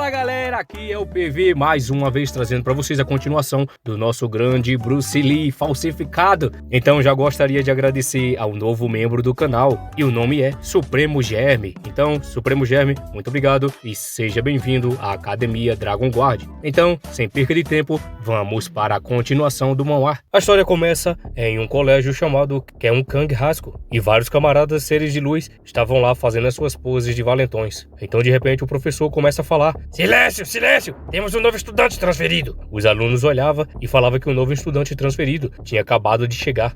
Fala galera, aqui é o PV mais uma vez trazendo para vocês a continuação do nosso grande Bruce Lee falsificado. Então já gostaria de agradecer ao novo membro do canal e o nome é Supremo Germe. Então, Supremo Germe, muito obrigado e seja bem-vindo à Academia Dragon Guard. Então, sem perca de tempo, vamos para a continuação do manhwa. A história começa em um colégio chamado Keun-Kang Rasco e vários camaradas seres de luz estavam lá fazendo as suas poses de valentões. Então de repente o professor começa a falar: Silêncio, silêncio! Temos um novo estudante transferido! Os alunos olhavam e falavam que o novo estudante transferido tinha acabado de chegar.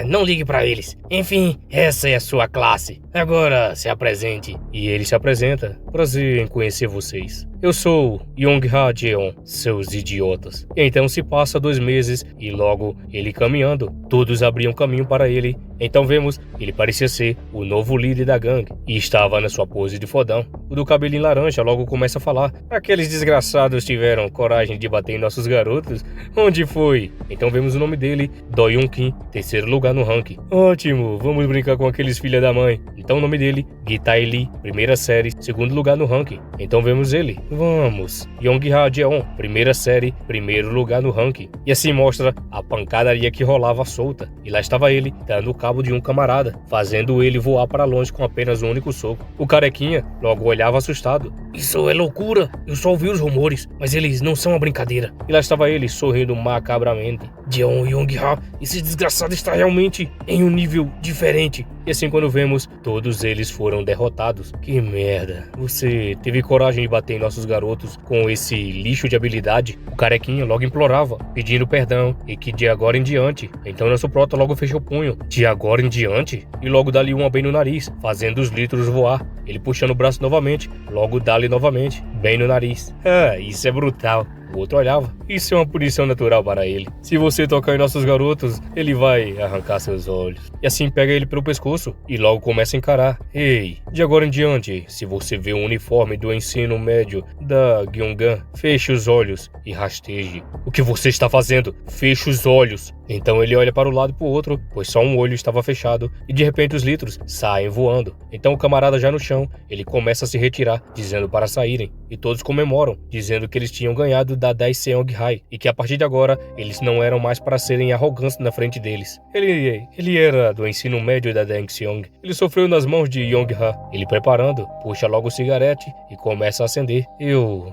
Não ligue pra eles. Enfim, essa é a sua classe. Agora se apresente. E ele se apresenta. Prazer em conhecer vocês. Eu sou Yong-Ha Jeon, seus idiotas. E então se passa 2 meses e logo ele caminhando, todos abriam caminho para ele. Então vemos, ele parecia ser o novo líder da gangue e estava na sua pose de fodão. O do cabelinho laranja logo começa a falar: aqueles desgraçados tiveram coragem de bater em nossos garotos? Onde foi? Então vemos o nome dele, Do Yoon Kim, 3º lugar no ranking. Ótimo, vamos brincar com aqueles filha da mãe. Então o nome dele, Gi-Tai Lee, 1ª série, 2º lugar no ranking. Então vemos ele. Vamos. Yong-Ha Jeon, 1ª série, 1º lugar no ranking. E assim mostra a pancadaria que rolava solta. E lá estava ele, dando o cabo de um camarada, fazendo ele voar para longe com apenas um único soco. O carequinha logo olhava assustado. Isso é loucura, eu só ouvi os rumores, mas eles não são uma brincadeira. E lá estava ele, sorrindo macabramente. Jeon Yong-Ha, esse desgraçado está realmente em um nível diferente. E assim quando vemos, todos eles foram derrotados. Que merda, você teve coragem de bater em nossos garotos com esse lixo de habilidade? O carequinha logo implorava, pedindo perdão e que de agora em diante. Então nosso prota logo fechou o punho. De agora em diante? E logo dá-lhe uma bem no nariz, fazendo os litros voar. Ele puxando o braço novamente, logo dá-lhe novamente, bem no nariz. Isso é brutal. O outro olhava. Isso é uma punição natural para ele. Se você tocar em nossos garotos, ele vai arrancar seus olhos. E assim pega ele pelo pescoço e logo começa a encarar. Ei, de agora em diante, se você vê o uniforme do ensino médio da Gyeongan, feche os olhos e rasteje. O que você está fazendo? Feche os olhos. Então ele olha para o lado e para o outro, pois só um olho estava fechado, e de repente os litros saem voando. Então o camarada já no chão, ele começa a se retirar, dizendo para saírem, e todos comemoram, dizendo que eles tinham ganhado da Daeseong-Hai, e que a partir de agora, eles não eram mais para serem arrogantes na frente deles. Ele era do ensino médio da Daeseong. Ele sofreu nas mãos de Yong-Ha. Ele preparando, puxa logo o cigarete e começa a acender.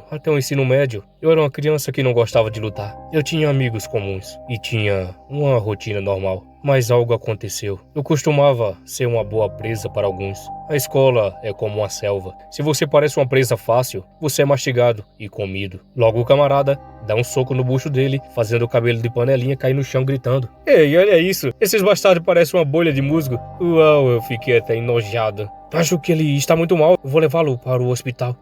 Até o ensino médio, eu era uma criança que não gostava de lutar. Eu tinha amigos comuns, e tinha uma rotina normal. Mas algo aconteceu. Eu costumava ser uma boa presa para alguns. A escola é como uma selva. Se você parece uma presa fácil, você é mastigado e comido. Logo o camarada dá um soco no bucho dele, fazendo o cabelo de panelinha cair no chão gritando: Ei, olha isso! Esses bastardos parecem uma bolha de musgo. Uau, eu fiquei até enojado. Acho que ele está muito mal. Eu vou levá-lo para o hospital.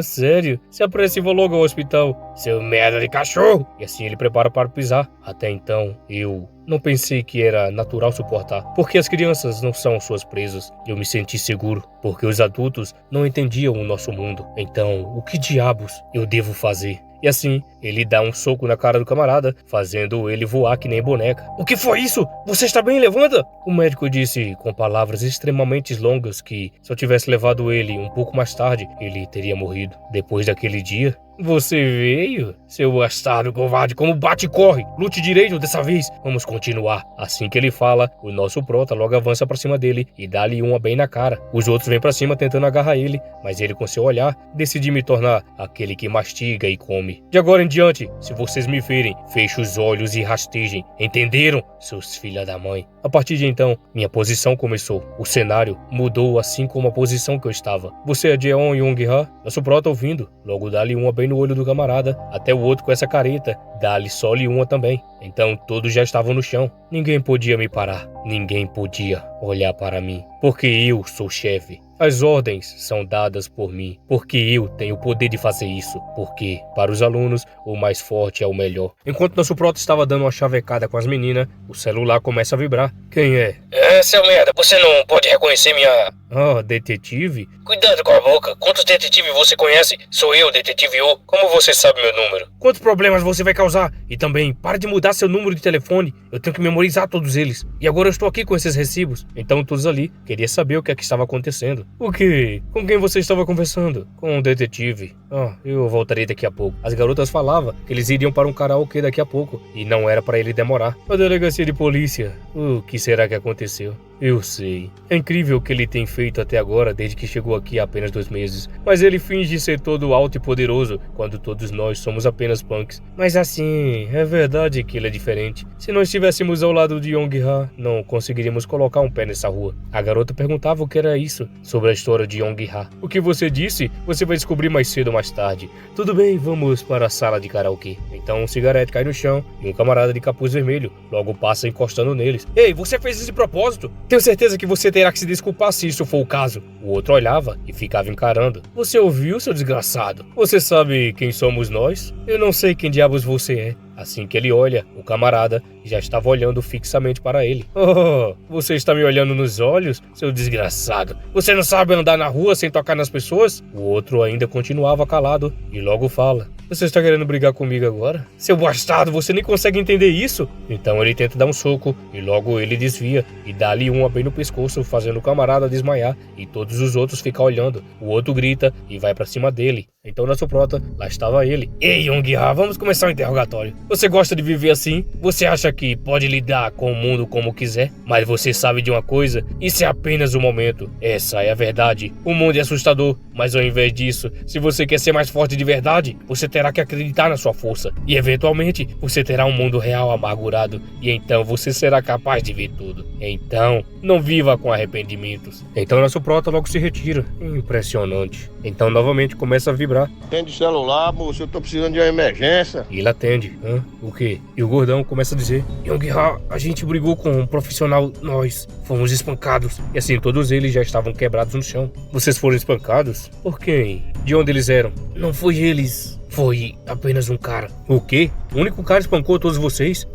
Sério? Se apresse e vou logo ao hospital. Seu merda de cachorro! E assim ele prepara para pisar. Até então, eu não pensei que era natural suportar, porque as crianças não são suas presas. Eu me senti seguro, porque os adultos não entendiam o nosso mundo. Então, o que diabos eu devo fazer? E assim, ele dá um soco na cara do camarada, fazendo ele voar que nem boneca. O que foi isso? Você está bem? Levanta! O médico disse com palavras extremamente longas que, se eu tivesse levado ele um pouco mais tarde, ele teria morrido. Depois daquele dia, você veio? Seu bastardo covarde, como bate e corre! Lute direito dessa vez! Vamos continuar. Assim que ele fala, o nosso prota logo avança pra cima dele e dá-lhe uma bem na cara. Os outros vêm pra cima tentando agarrar ele, mas ele com seu olhar decide me tornar aquele que mastiga e come. De agora em diante, se vocês me virem, feche os olhos e rastejem. Entenderam, seus filha da mãe? A partir de então, minha posição começou. O cenário mudou assim como a posição que eu estava. Você é Jeon Yong-Ha? Nosso prota ouvindo. Logo dá-lhe uma bem no olho do camarada, até o outro com essa careta, dá-lhe só-lhe uma também. Então todos já estavam no chão. Ninguém podia me parar. Ninguém podia olhar para mim. Porque eu sou chefe. As ordens são dadas por mim, porque eu tenho o poder de fazer isso. Porque, para os alunos, o mais forte é o melhor. Enquanto nosso prota estava dando uma chavecada com as meninas, o celular começa a vibrar. Quem é? Seu merda, você não pode reconhecer minha... Ah, detetive? Cuidado com a boca. Quantos detetives você conhece? Sou eu, detetive O. Como você sabe meu número? Quantos problemas você vai causar? E também, para de mudar seu número de telefone. Eu tenho que memorizar todos eles. E agora eu estou aqui com esses recibos. Então todos ali queriam saber o que é que estava acontecendo. O quê? Com quem você estava conversando? Com um detetive. Ah, eu voltarei daqui a pouco. As garotas falavam que eles iriam para um karaokê daqui a pouco. E não era para ele demorar. A delegacia de polícia. O que será que aconteceu? Eu sei. É incrível o que ele tem feito até agora, desde que chegou aqui há apenas 2 meses. Mas ele finge ser todo alto e poderoso, quando todos nós somos apenas punks. Mas assim, é verdade que ele é diferente. Se nós estivéssemos ao lado de Yong-ha, não conseguiríamos colocar um pé nessa rua. A garota perguntava o que era isso, sobre a história de Yong-ha. O que você disse, você vai descobrir mais cedo ou mais tarde. Tudo bem, vamos para a sala de karaokê. Então um cigarete cai no chão e um camarada de capuz vermelho logo passa encostando neles. Ei, você fez isso de propósito? Tenho certeza que você terá que se desculpar se isso for o caso. O outro olhava e ficava encarando. Você ouviu, seu desgraçado? Você sabe quem somos nós? Eu não sei quem diabos você é. Assim que ele olha, o camarada já estava olhando fixamente para ele. Oh, você está me olhando nos olhos, seu desgraçado? Você não sabe andar na rua sem tocar nas pessoas? O outro ainda continuava calado e logo fala. Você está querendo brigar comigo agora? Seu bastardo, você nem consegue entender isso? Então ele tenta dar um soco e logo ele desvia e dá-lhe uma bem no pescoço, fazendo o camarada desmaiar e todos os outros ficam olhando. O outro grita e vai para cima dele. Então na suprota, lá estava ele. Ei, Yong-ha, vamos começar o interrogatório. Você gosta de viver assim? Você acha que pode lidar com o mundo como quiser? Mas você sabe de uma coisa? Isso é apenas um momento. Essa é a verdade. O mundo é assustador, mas ao invés disso, se você quer ser mais forte de verdade, você terá que acreditar na sua força. E eventualmente, você terá um mundo real amargurado. E então você será capaz de ver tudo. Então, não viva com arrependimentos. Então nosso prota logo se retira. Impressionante. Então novamente começa a vibrar. Atende o celular, moço, eu tô precisando de uma emergência. E ele atende. O quê? E o gordão começa a dizer. Yong-ha, a gente brigou com um profissional, nós fomos espancados. E assim, todos eles já estavam quebrados no chão. Vocês foram espancados? Por quem? De onde eles eram? Não foi eles. Foi apenas um cara. O quê? O único cara espancou todos vocês?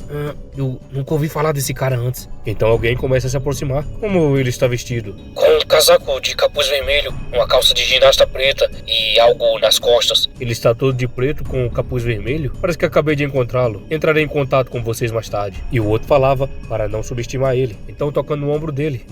Eu nunca ouvi falar desse cara antes. Então alguém começa a se aproximar. Como ele está vestido? Com um casaco de capuz vermelho, uma calça de ginasta preta e algo nas costas. Ele está todo de preto com o capuz vermelho? Parece que acabei de encontrá-lo. Entrarei em contato com vocês mais tarde. E o outro falava para não subestimar ele. Então tocando no ombro dele.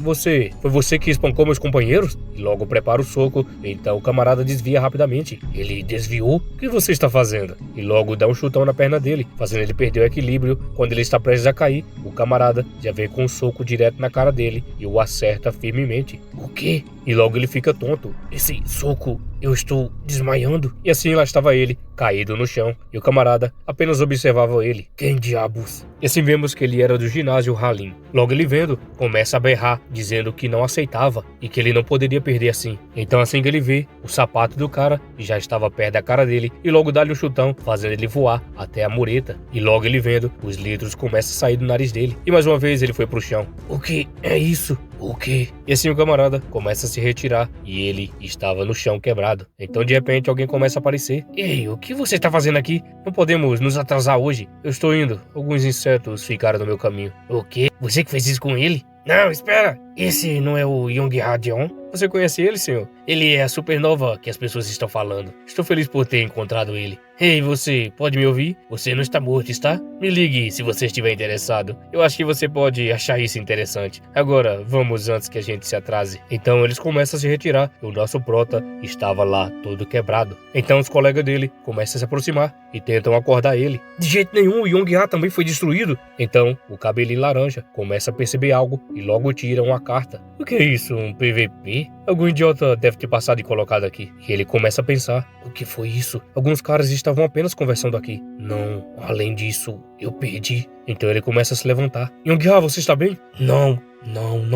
Foi você que espancou meus companheiros? E logo prepara o soco. Então o camarada desvia rapidamente. Ele desviou? O que você está fazendo? E logo dá um chutão na perna dele, fazendo ele perder o equilíbrio. Quando ele está prestes a cair, o camarada já vem com um soco direto na cara dele e o acerta firmemente. O quê? E logo ele fica tonto. Esse soco, eu estou desmaiando. E assim lá estava ele, caído no chão, e o camarada apenas observava ele. Quem diabos? E assim vemos que ele era do ginásio Halim. Logo ele vendo, começa a berrar, dizendo que não aceitava e que ele não poderia perder assim. Então assim que ele vê, o sapato do cara já estava perto da cara dele e logo dá-lhe um chutão, fazendo ele voar até a mureta. E logo ele vendo, os litros começam a sair do nariz dele. E mais uma vez ele foi pro chão. O que é isso? O quê? E assim o camarada começa a se retirar e ele estava no chão quebrado. Então de repente alguém começa a aparecer. Ei, o que você está fazendo aqui? Não podemos nos atrasar hoje. Eu estou indo. Alguns insetos ficaram no meu caminho. O quê? Você que fez isso com ele? Não, espera. Esse não é o Yong-ha Jeon? Você conhece ele, senhor? Ele é a supernova que as pessoas estão falando. Estou feliz por ter encontrado ele. Ei, você pode me ouvir? Você não está morto, está? Me ligue se você estiver interessado. Eu acho que você pode achar isso interessante. Agora, vamos antes que a gente se atrase. Então eles começam a se retirar e o nosso prota estava lá todo quebrado. Então os colegas dele começam a se aproximar e tentam acordar ele. De jeito nenhum, o Yong-ha também foi destruído. Então o cabelinho laranja começa a perceber algo e logo tira uma carta. O que é isso? Um PVP? Algum idiota deve ter passado e colocado aqui. E ele começa a pensar. O que foi isso? Alguns caras estavam apenas conversando aqui. Não, além disso, eu perdi. Então ele começa a se levantar. Yong-ha, você está bem? Não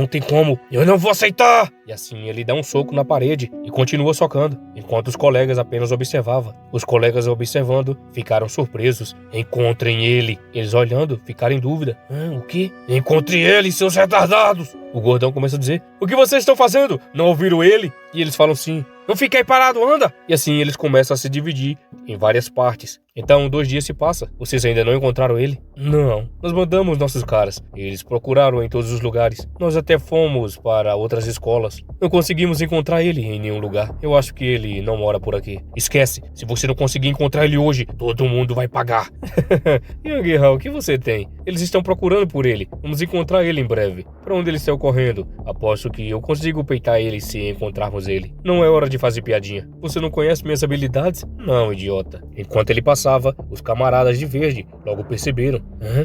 tem como. Eu não vou aceitar! E assim ele dá um soco na parede e continua socando, enquanto os colegas apenas observavam. Os colegas observando ficaram surpresos. Encontrem ele. Eles olhando, ficaram em dúvida. O quê? Encontre ele, seus retardados! O gordão começa a dizer. O que vocês estão fazendo? Não ouviram ele? E eles falam sim. Não fique aí parado, anda! E assim eles começam a se dividir em várias partes. Então 2 dias se passa. Vocês ainda não encontraram ele? Não. Nós mandamos nossos caras. Eles procuraram em todos os lugares. Nós até fomos para outras escolas. Não conseguimos encontrar ele em nenhum lugar. Eu acho que ele não mora por aqui. Esquece. Se você não conseguir encontrar ele hoje, todo mundo vai pagar. Young-ha, o que você tem? Eles estão procurando por ele. Vamos encontrar ele em breve. Para onde ele saiu correndo? Aposto que eu consigo peitar ele se encontrarmos ele. Não é hora de fazer piadinha. Você não conhece minhas habilidades? Não, idiota. Enquanto ele passava, os camaradas de verde logo perceberam.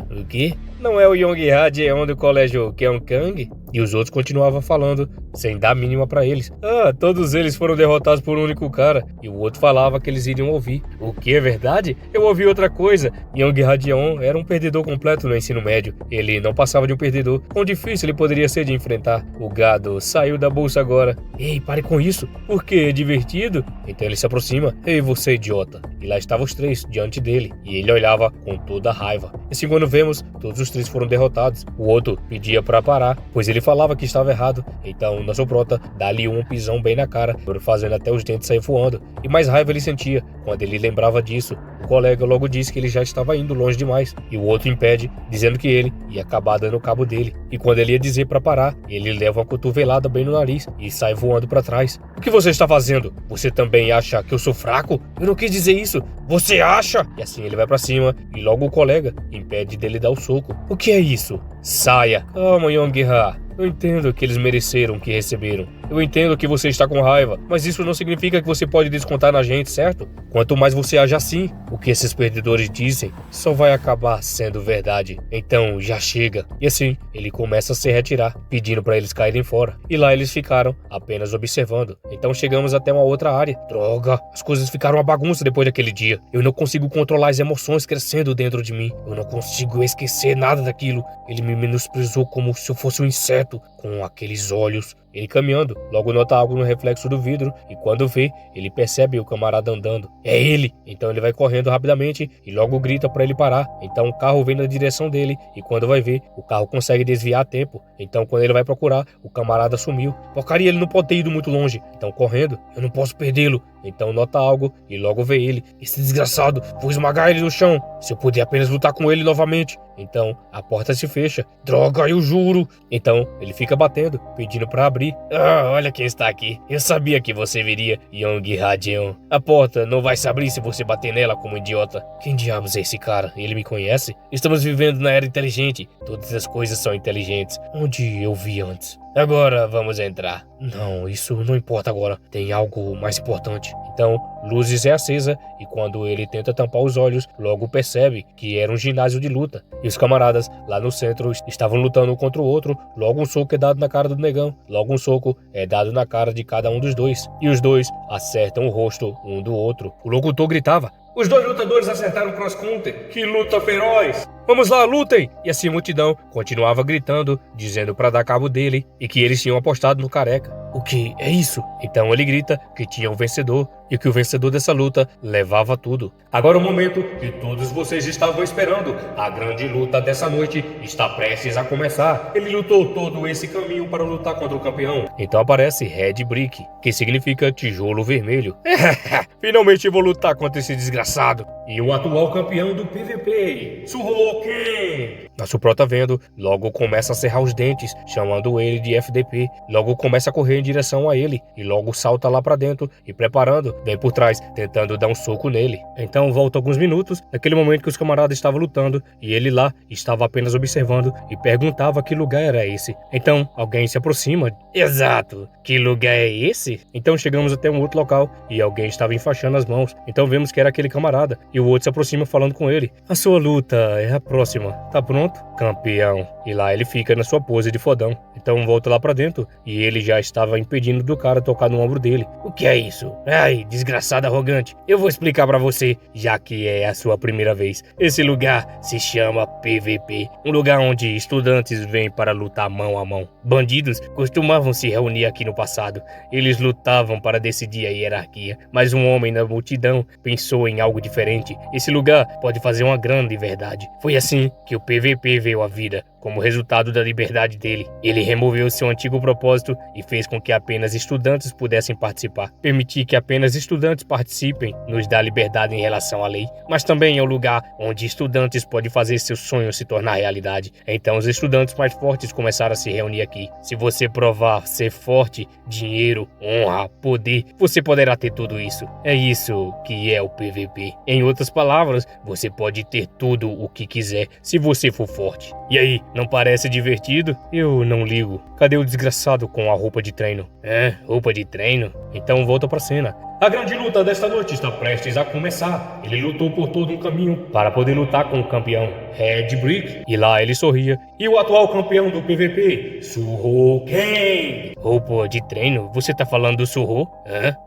O quê? Não é o Young-ha Jeon do colégio Kyeongkang? E os outros continuavam falando, sem dar mínima pra eles. Todos eles foram derrotados por um único cara. E o outro falava que eles iriam ouvir. O que é verdade? Eu ouvi outra coisa. Young-ha Jeon era um perdedor completo no ensino médio. Ele não passava de um perdedor. Quão difícil ele poderia ser de enfrentar. O gado saiu da bolsa agora. Ei, pare com isso. Por quê? É divertido? Então ele se aproxima. Ei, você idiota. E lá estavam os 3 diante dele. E ele olhava com toda a raiva. E assim, quando vemos, todos os 3 foram derrotados. O outro pedia pra parar, pois ele falava que estava errado. Então nosso prota dá-lhe um pisão bem na cara, fazendo até os dentes sair voando. E mais raiva ele sentia quando ele lembrava disso. O colega logo disse que ele já estava indo longe demais. E o outro impede, dizendo que ele ia acabar dando cabo dele. E quando ele ia dizer pra parar, ele leva uma cotovelada bem no nariz e sai voando pra trás. O que você está fazendo? Você também acha que eu sou fraco? Eu não quis dizer isso. Você acha? E assim ele vai pra cima e logo o colega impede dele dar o soco. O que é isso? Saia. Calma, Young-ha. Eu entendo que eles mereceram o que receberam. Eu entendo que você está com raiva, mas isso não significa que você pode descontar na gente, certo? Quanto mais você age assim, o que esses perdedores dizem só vai acabar sendo verdade. Então já chega. E assim, ele começa a se retirar, pedindo para eles caírem fora. E lá eles ficaram apenas observando. Então chegamos até uma outra área. Droga, as coisas ficaram uma bagunça depois daquele dia. Eu não consigo controlar as emoções crescendo dentro de mim. Eu não consigo esquecer nada daquilo. Ele me menosprezou como se eu fosse um inseto, com aqueles olhos. Ele caminhando, logo nota algo no reflexo do vidro e quando vê, ele percebe o camarada andando. É ele! Então ele vai correndo rapidamente e logo grita para ele parar. Então o carro vem na direção dele e quando vai ver, o carro consegue desviar a tempo. Então quando ele vai procurar, o camarada sumiu. Porcaria, ele não pode ter ido muito longe. Então correndo, eu não posso perdê-lo. Então nota algo e logo vê ele. Esse desgraçado, vou esmagar ele no chão. Se eu puder apenas lutar com ele novamente. Então a porta se fecha. Droga, eu juro! Então ele fica batendo, pedindo para abrir. Olha quem está aqui. Eu sabia que você viria, Young-ha Jeon. A porta não vai se abrir se você bater nela como idiota. Quem diabos é esse cara? Ele me conhece? Estamos vivendo na era inteligente. Todas as coisas são inteligentes. Onde eu vi antes? Agora vamos entrar. Não, isso não importa agora. Tem algo mais importante. Então, luzes é acesa e quando ele tenta tampar os olhos, logo percebe que era um ginásio de luta. E os camaradas lá no centro estavam lutando um contra o outro. Logo um soco é dado na cara do negão. Logo um soco é dado na cara de cada um dos dois. E os dois acertam o rosto um do outro. O locutor gritava: os 2 lutadores acertaram o cross-counter. Que luta feroz! Vamos lá, lutem! E assim a multidão continuava gritando, dizendo para dar cabo dele e que eles tinham apostado no careca. O que é isso? Então ele grita que tinha um vencedor e que o vencedor dessa luta levava tudo. Agora o momento que todos vocês estavam esperando. A grande luta dessa noite está prestes a começar. Ele lutou todo esse caminho para lutar contra o campeão. Então aparece Red Brick, que significa tijolo vermelho. Finalmente vou lutar contra esse desgraçado. E o atual campeão do PVP, Suhoken. Nosso prota vendo, logo começa a cerrar os dentes, chamando ele de FDP. Logo começa a correr em direção a ele e logo salta lá pra dentro e preparando, bem por trás, tentando dar um soco nele. Então volta alguns minutos, naquele momento que os camaradas estavam lutando e ele lá estava apenas observando e perguntava que lugar era esse. Então alguém se aproxima. Exato, que lugar é esse? Então chegamos até um outro local e alguém estava enfaixando as mãos. Então vemos que era aquele camarada e o outro se aproxima falando com ele. A sua luta é a próxima, tá pronto? Campeão. E lá ele fica na sua pose de fodão. Então volta lá pra dentro e ele já estava impedindo do cara tocar no ombro dele. O que é isso? Ai, desgraçado arrogante. Eu vou explicar pra você, já que é a sua primeira vez. Esse lugar se chama PVP. Um lugar onde estudantes vêm para lutar mão a mão. Bandidos costumavam se reunir aqui no passado. Eles lutavam para decidir a hierarquia. Mas um homem na multidão pensou em algo diferente. Esse lugar pode fazer uma grande verdade. Foi assim que o PVP veio à vida. Como resultado da liberdade dele, ele removeu seu antigo propósito e fez com que apenas estudantes pudessem participar. Permitir que apenas mais estudantes participem nos dá liberdade em relação à lei, mas também é o lugar onde estudantes podem fazer seus sonhos se tornar realidade. Então os estudantes mais fortes começaram a se reunir aqui. Se você provar ser forte, dinheiro, honra, poder, você poderá ter tudo isso. É isso que é o PVP. Em outras palavras, você pode ter tudo o que quiser se você for forte. E aí, não parece divertido? Eu não ligo. Cadê o desgraçado com a roupa de treino? Roupa de treino? Então volta pra cena. A grande luta desta noite está prestes a começar. Ele lutou por todo um caminho para poder lutar com o campeão Red Brick. E lá ele sorria. E o atual campeão do PVP, Suho Ken. Roupa de treino? Você tá falando do Suho?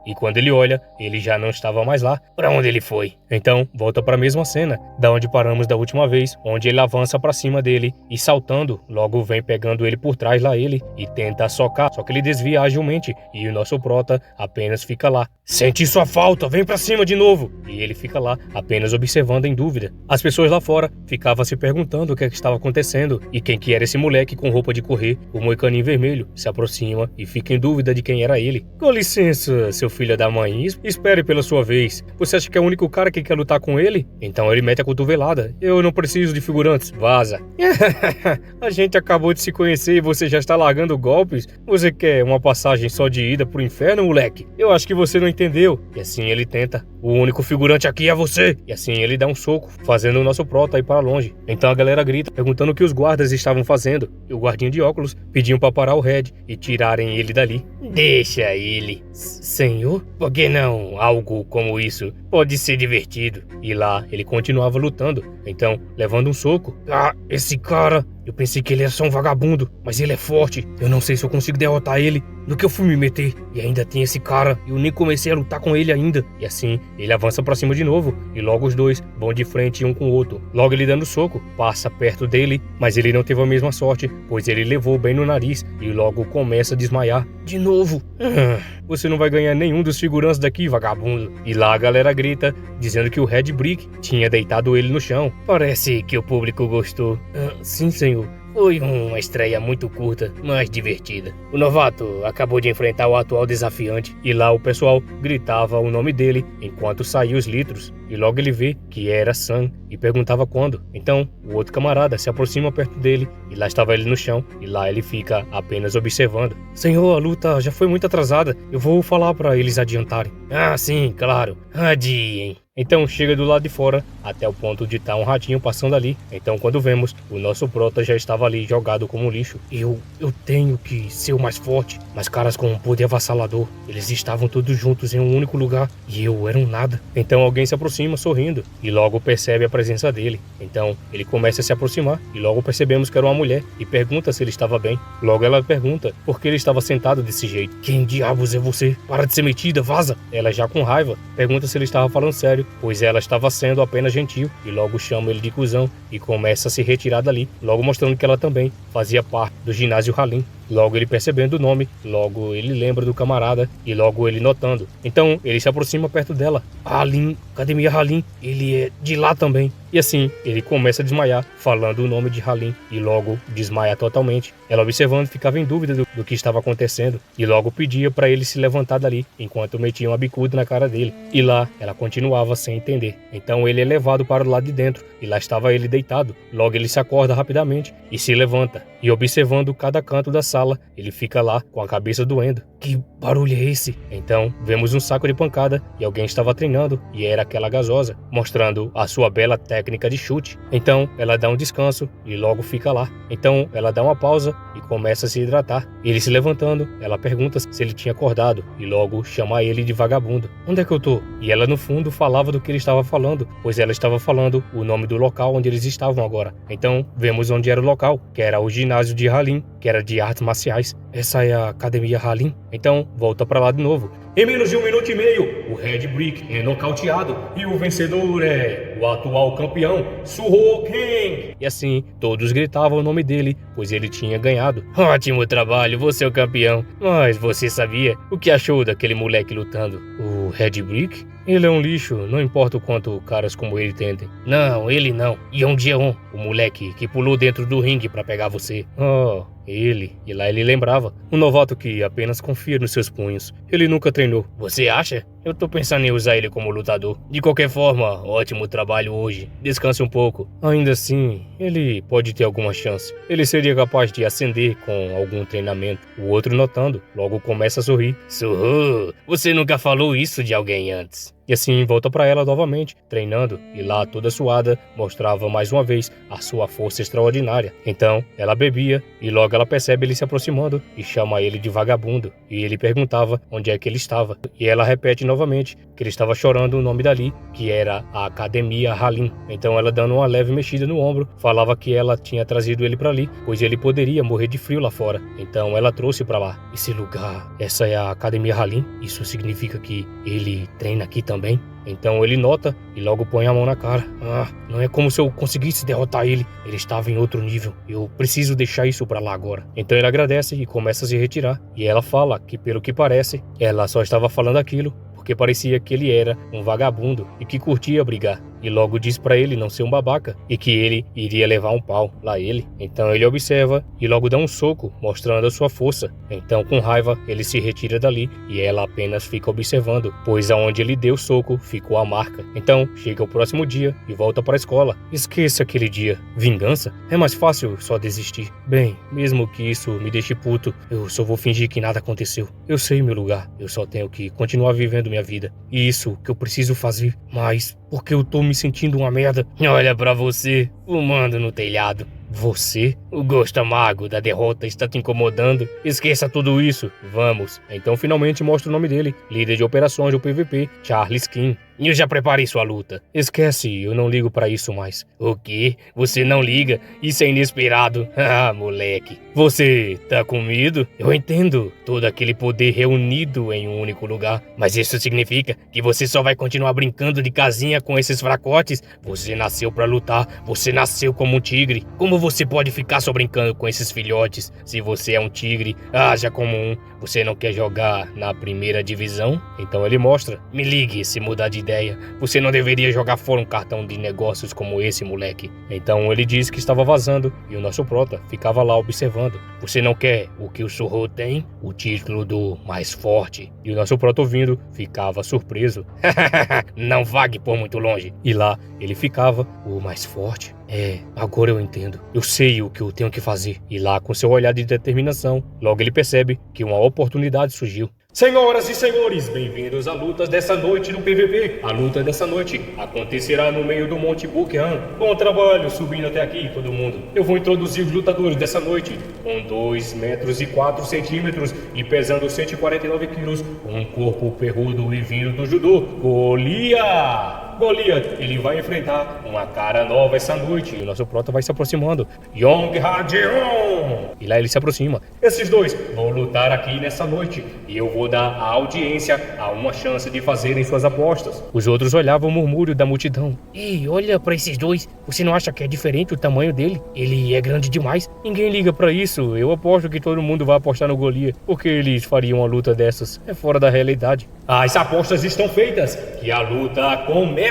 E quando ele olha, ele já não estava mais lá. Pra onde ele foi? Então, volta pra mesma cena, da onde paramos da última vez, onde ele avança pra cima dele e saltando, logo vem pegando ele por trás lá ele e tenta socar, só que ele desvia agilmente e o nosso prota apenas fica lá. Senti sua falta, vem pra cima de novo! E ele fica lá, apenas observando em dúvida. As pessoas lá fora ficavam se perguntando o que estava acontecendo e quem que era esse moleque com roupa de correr. O moicaninho vermelho se aproxima e fica em dúvida de quem era ele. Com licença, seu filho da mãe, espere pela sua vez. Você acha que é o único cara que quer lutar com ele? Então ele mete a cotovelada. Eu não preciso de figurantes, vaza. A gente acabou de se conhecer e você já está largando golpes? Você quer uma passagem só de ida pro inferno, moleque? Eu acho que você não entendeu. E assim ele tenta. O único figurante aqui é você. E assim ele dá um soco, fazendo o nosso prota ir para longe. Então a galera grita, perguntando o que os guardas estavam fazendo. E o guardinha de óculos pediam para parar o Red e tirarem ele dali. Deixa ele. Senhor? Por que não? Algo como isso pode ser divertido. E lá ele continuava lutando. Então, levando um soco. Esse cara... Eu pensei que ele era só um vagabundo, mas ele é forte. Eu não sei se eu consigo derrotar ele. No que eu fui me meter? E ainda tem esse cara. Eu nem comecei a lutar com ele ainda. E assim, ele avança pra cima de novo. E logo os dois vão de frente um com o outro. Logo ele dando soco, passa perto dele. Mas ele não teve a mesma sorte, pois ele levou bem no nariz. E logo começa a desmaiar. De novo. Você não vai ganhar nenhum dos figurantes daqui, vagabundo. E lá a galera grita, dizendo que o Red Brick tinha deitado ele no chão. Parece que o público gostou. Sim, senhor. Foi uma estreia muito curta, mas divertida. O novato acabou de enfrentar o atual desafiante e lá o pessoal gritava o nome dele enquanto saía os litros. E logo ele vê que era Sam e perguntava quando. Então o outro camarada se aproxima perto dele e lá estava ele no chão e lá ele fica apenas observando. Senhor, a luta já foi muito atrasada. Eu vou falar para eles adiantarem. Sim, claro. Adiem. Então chega do lado de fora, até o ponto de estar um ratinho passando ali. Então quando vemos, o nosso prota já estava ali jogado como lixo. Eu tenho que ser o mais forte. Mas caras com um poder avassalador, eles estavam todos juntos em um único lugar e eu era um nada. Então alguém se aproxima sorrindo e logo percebe a presença dele. Então ele começa a se aproximar e logo percebemos que era uma mulher e pergunta se ele estava bem. Logo ela pergunta por que ele estava sentado desse jeito. Quem diabos é você? Para de ser metida, vaza! Ela já com raiva pergunta se ele estava falando sério, pois ela estava sendo apenas gentil e logo chama ele de cuzão e começa a se retirar dali, logo mostrando que ela também fazia parte do ginásio Halim. Logo ele percebendo o nome, logo ele lembra do camarada e logo ele notando. Então ele se aproxima perto dela. Halim, Academia Halim, ele é de lá também. E assim, ele começa a desmaiar, falando o nome de Halim e logo desmaia totalmente. Ela observando ficava em dúvida do que estava acontecendo e logo pedia para ele se levantar dali, enquanto metia uma bicuda na cara dele. E lá, ela continuava sem entender. Então ele é levado para o lado de dentro e lá estava ele deitado. Logo ele se acorda rapidamente e se levanta. E observando cada canto da sala, ele fica lá com a cabeça doendo. Que barulho é esse? Então vemos um saco de pancada e alguém estava treinando e era aquela gasosa, mostrando a sua bela técnica de chute. Então ela dá um descanso e logo fica lá. Então ela dá uma pausa e começa a se hidratar. Ele se levantando, ela pergunta se ele tinha acordado e logo chama ele de vagabundo. Onde é que eu tô? E ela no fundo falava do que ele estava falando, pois ela estava falando o nome do local onde eles estavam agora. Então vemos onde era o local, que era o ginásio de Halim, que era de artes marciais. Essa é a Academia Halim. Então volta pra lá de novo. Em menos de 1 minuto e meio, o Red Brick é nocauteado e o vencedor é o atual campeão, Suho Ken. E assim, todos gritavam o nome dele, pois ele tinha ganhado. Ótimo trabalho, você é o campeão. Mas você sabia o que achou daquele moleque lutando? O Red Brick? Ele é um lixo, não importa o quanto caras como ele tentem. Não, ele não. Yeon Jeon, o moleque que pulou dentro do ringue pra pegar você. Ele. E lá ele lembrava. Um novato que apenas confia nos seus punhos. Ele nunca treinou. Você acha? Eu tô pensando em usar ele como lutador. De qualquer forma, ótimo trabalho hoje. Descanse um pouco. Ainda assim, ele pode ter alguma chance. Ele seria capaz de ascender com algum treinamento. O outro, notando, logo começa a sorrir. Sorro, você nunca falou isso de alguém antes. E assim volta para ela novamente, treinando, e lá toda suada mostrava mais uma vez a sua força extraordinária. Então ela bebia e logo ela percebe ele se aproximando e chama ele de vagabundo. E ele perguntava onde é que ele estava. E ela repete novamente que ele estava chorando o nome dali, que era a Academia Halim. Então ela, dando uma leve mexida no ombro, falava que ela tinha trazido ele para ali, pois ele poderia morrer de frio lá fora. Então ela trouxe para lá. Esse lugar, essa é a Academia Halim. Isso significa que ele treina aqui também. Então ele nota e logo põe a mão na cara. Não é como se eu conseguisse derrotar ele. Ele estava em outro nível. Eu preciso deixar isso pra lá agora. Então ele agradece e começa a se retirar. E ela fala que, pelo que parece, ela só estava falando aquilo porque parecia que ele era um vagabundo e que curtia brigar. E logo diz pra ele não ser um babaca e que ele iria levar um pau lá ele. Então ele observa e logo dá um soco, mostrando a sua força. Então, com raiva, ele se retira dali e ela apenas fica observando, pois aonde ele deu o soco ficou a marca. Então chega o próximo dia e volta para a escola. Esqueça aquele dia. Vingança? É mais fácil só desistir. Bem, mesmo que isso me deixe puto, eu só vou fingir que nada aconteceu. Eu sei meu lugar. Eu só tenho que continuar vivendo minha vida. E isso que eu preciso fazer. Mas porque eu tô me sentindo uma merda. Olha pra você, fumando no telhado. Você? O gosto amargo da derrota está te incomodando? Esqueça tudo isso. Vamos. Então finalmente mostra o nome dele. Líder de operações do PVP, Charles King. E eu já preparei sua luta. Esquece, eu não ligo pra isso mais. O quê? Você não liga? Isso é inesperado. Ah, moleque. Você tá com medo? Eu entendo todo aquele poder reunido em um único lugar. Mas isso significa que você só vai continuar brincando de casinha com esses fracotes? Você nasceu pra lutar. Você nasceu como um tigre. Como você pode ficar só brincando com esses filhotes? Se você é um tigre, haja como um. Você não quer jogar na primeira divisão? Então ele mostra. Me ligue se mudar de ideia. Você não deveria jogar fora um cartão de negócios como esse, moleque. Então ele disse que estava vazando e o nosso prota ficava lá observando. Você não quer o que o Sorro tem? O título do mais forte. E o nosso prota, ouvindo, ficava surpreso. Não vague por muito longe. E lá ele ficava, o mais forte. Agora eu entendo. Eu sei o que eu tenho que fazer. E lá, com seu olhar de determinação, logo ele percebe que uma oportunidade surgiu. Senhoras e senhores, bem-vindos à luta dessa noite no PVP. A luta dessa noite acontecerá no meio do Monte Buchan. Bom trabalho subindo até aqui, todo mundo. Eu vou introduzir os lutadores dessa noite. Com 2 metros e 4 centímetros e pesando 149 quilos, um corpo perrudo e vindo do judô, Goliath. Ele vai enfrentar uma cara nova essa noite. E o nosso prota vai se aproximando. Yong Ha-jeon. E lá ele se aproxima. Esses dois vão lutar aqui nessa noite. E eu vou dar à audiência a uma chance de fazerem suas apostas. Os outros olhavam o murmúrio da multidão. Ei, olha pra esses dois. Você não acha que é diferente o tamanho dele? Ele é grande demais. Ninguém liga pra isso. Eu aposto que todo mundo vai apostar no Goliath. Porque eles fariam uma luta dessas. É fora da realidade. As apostas estão feitas. Que a luta comece.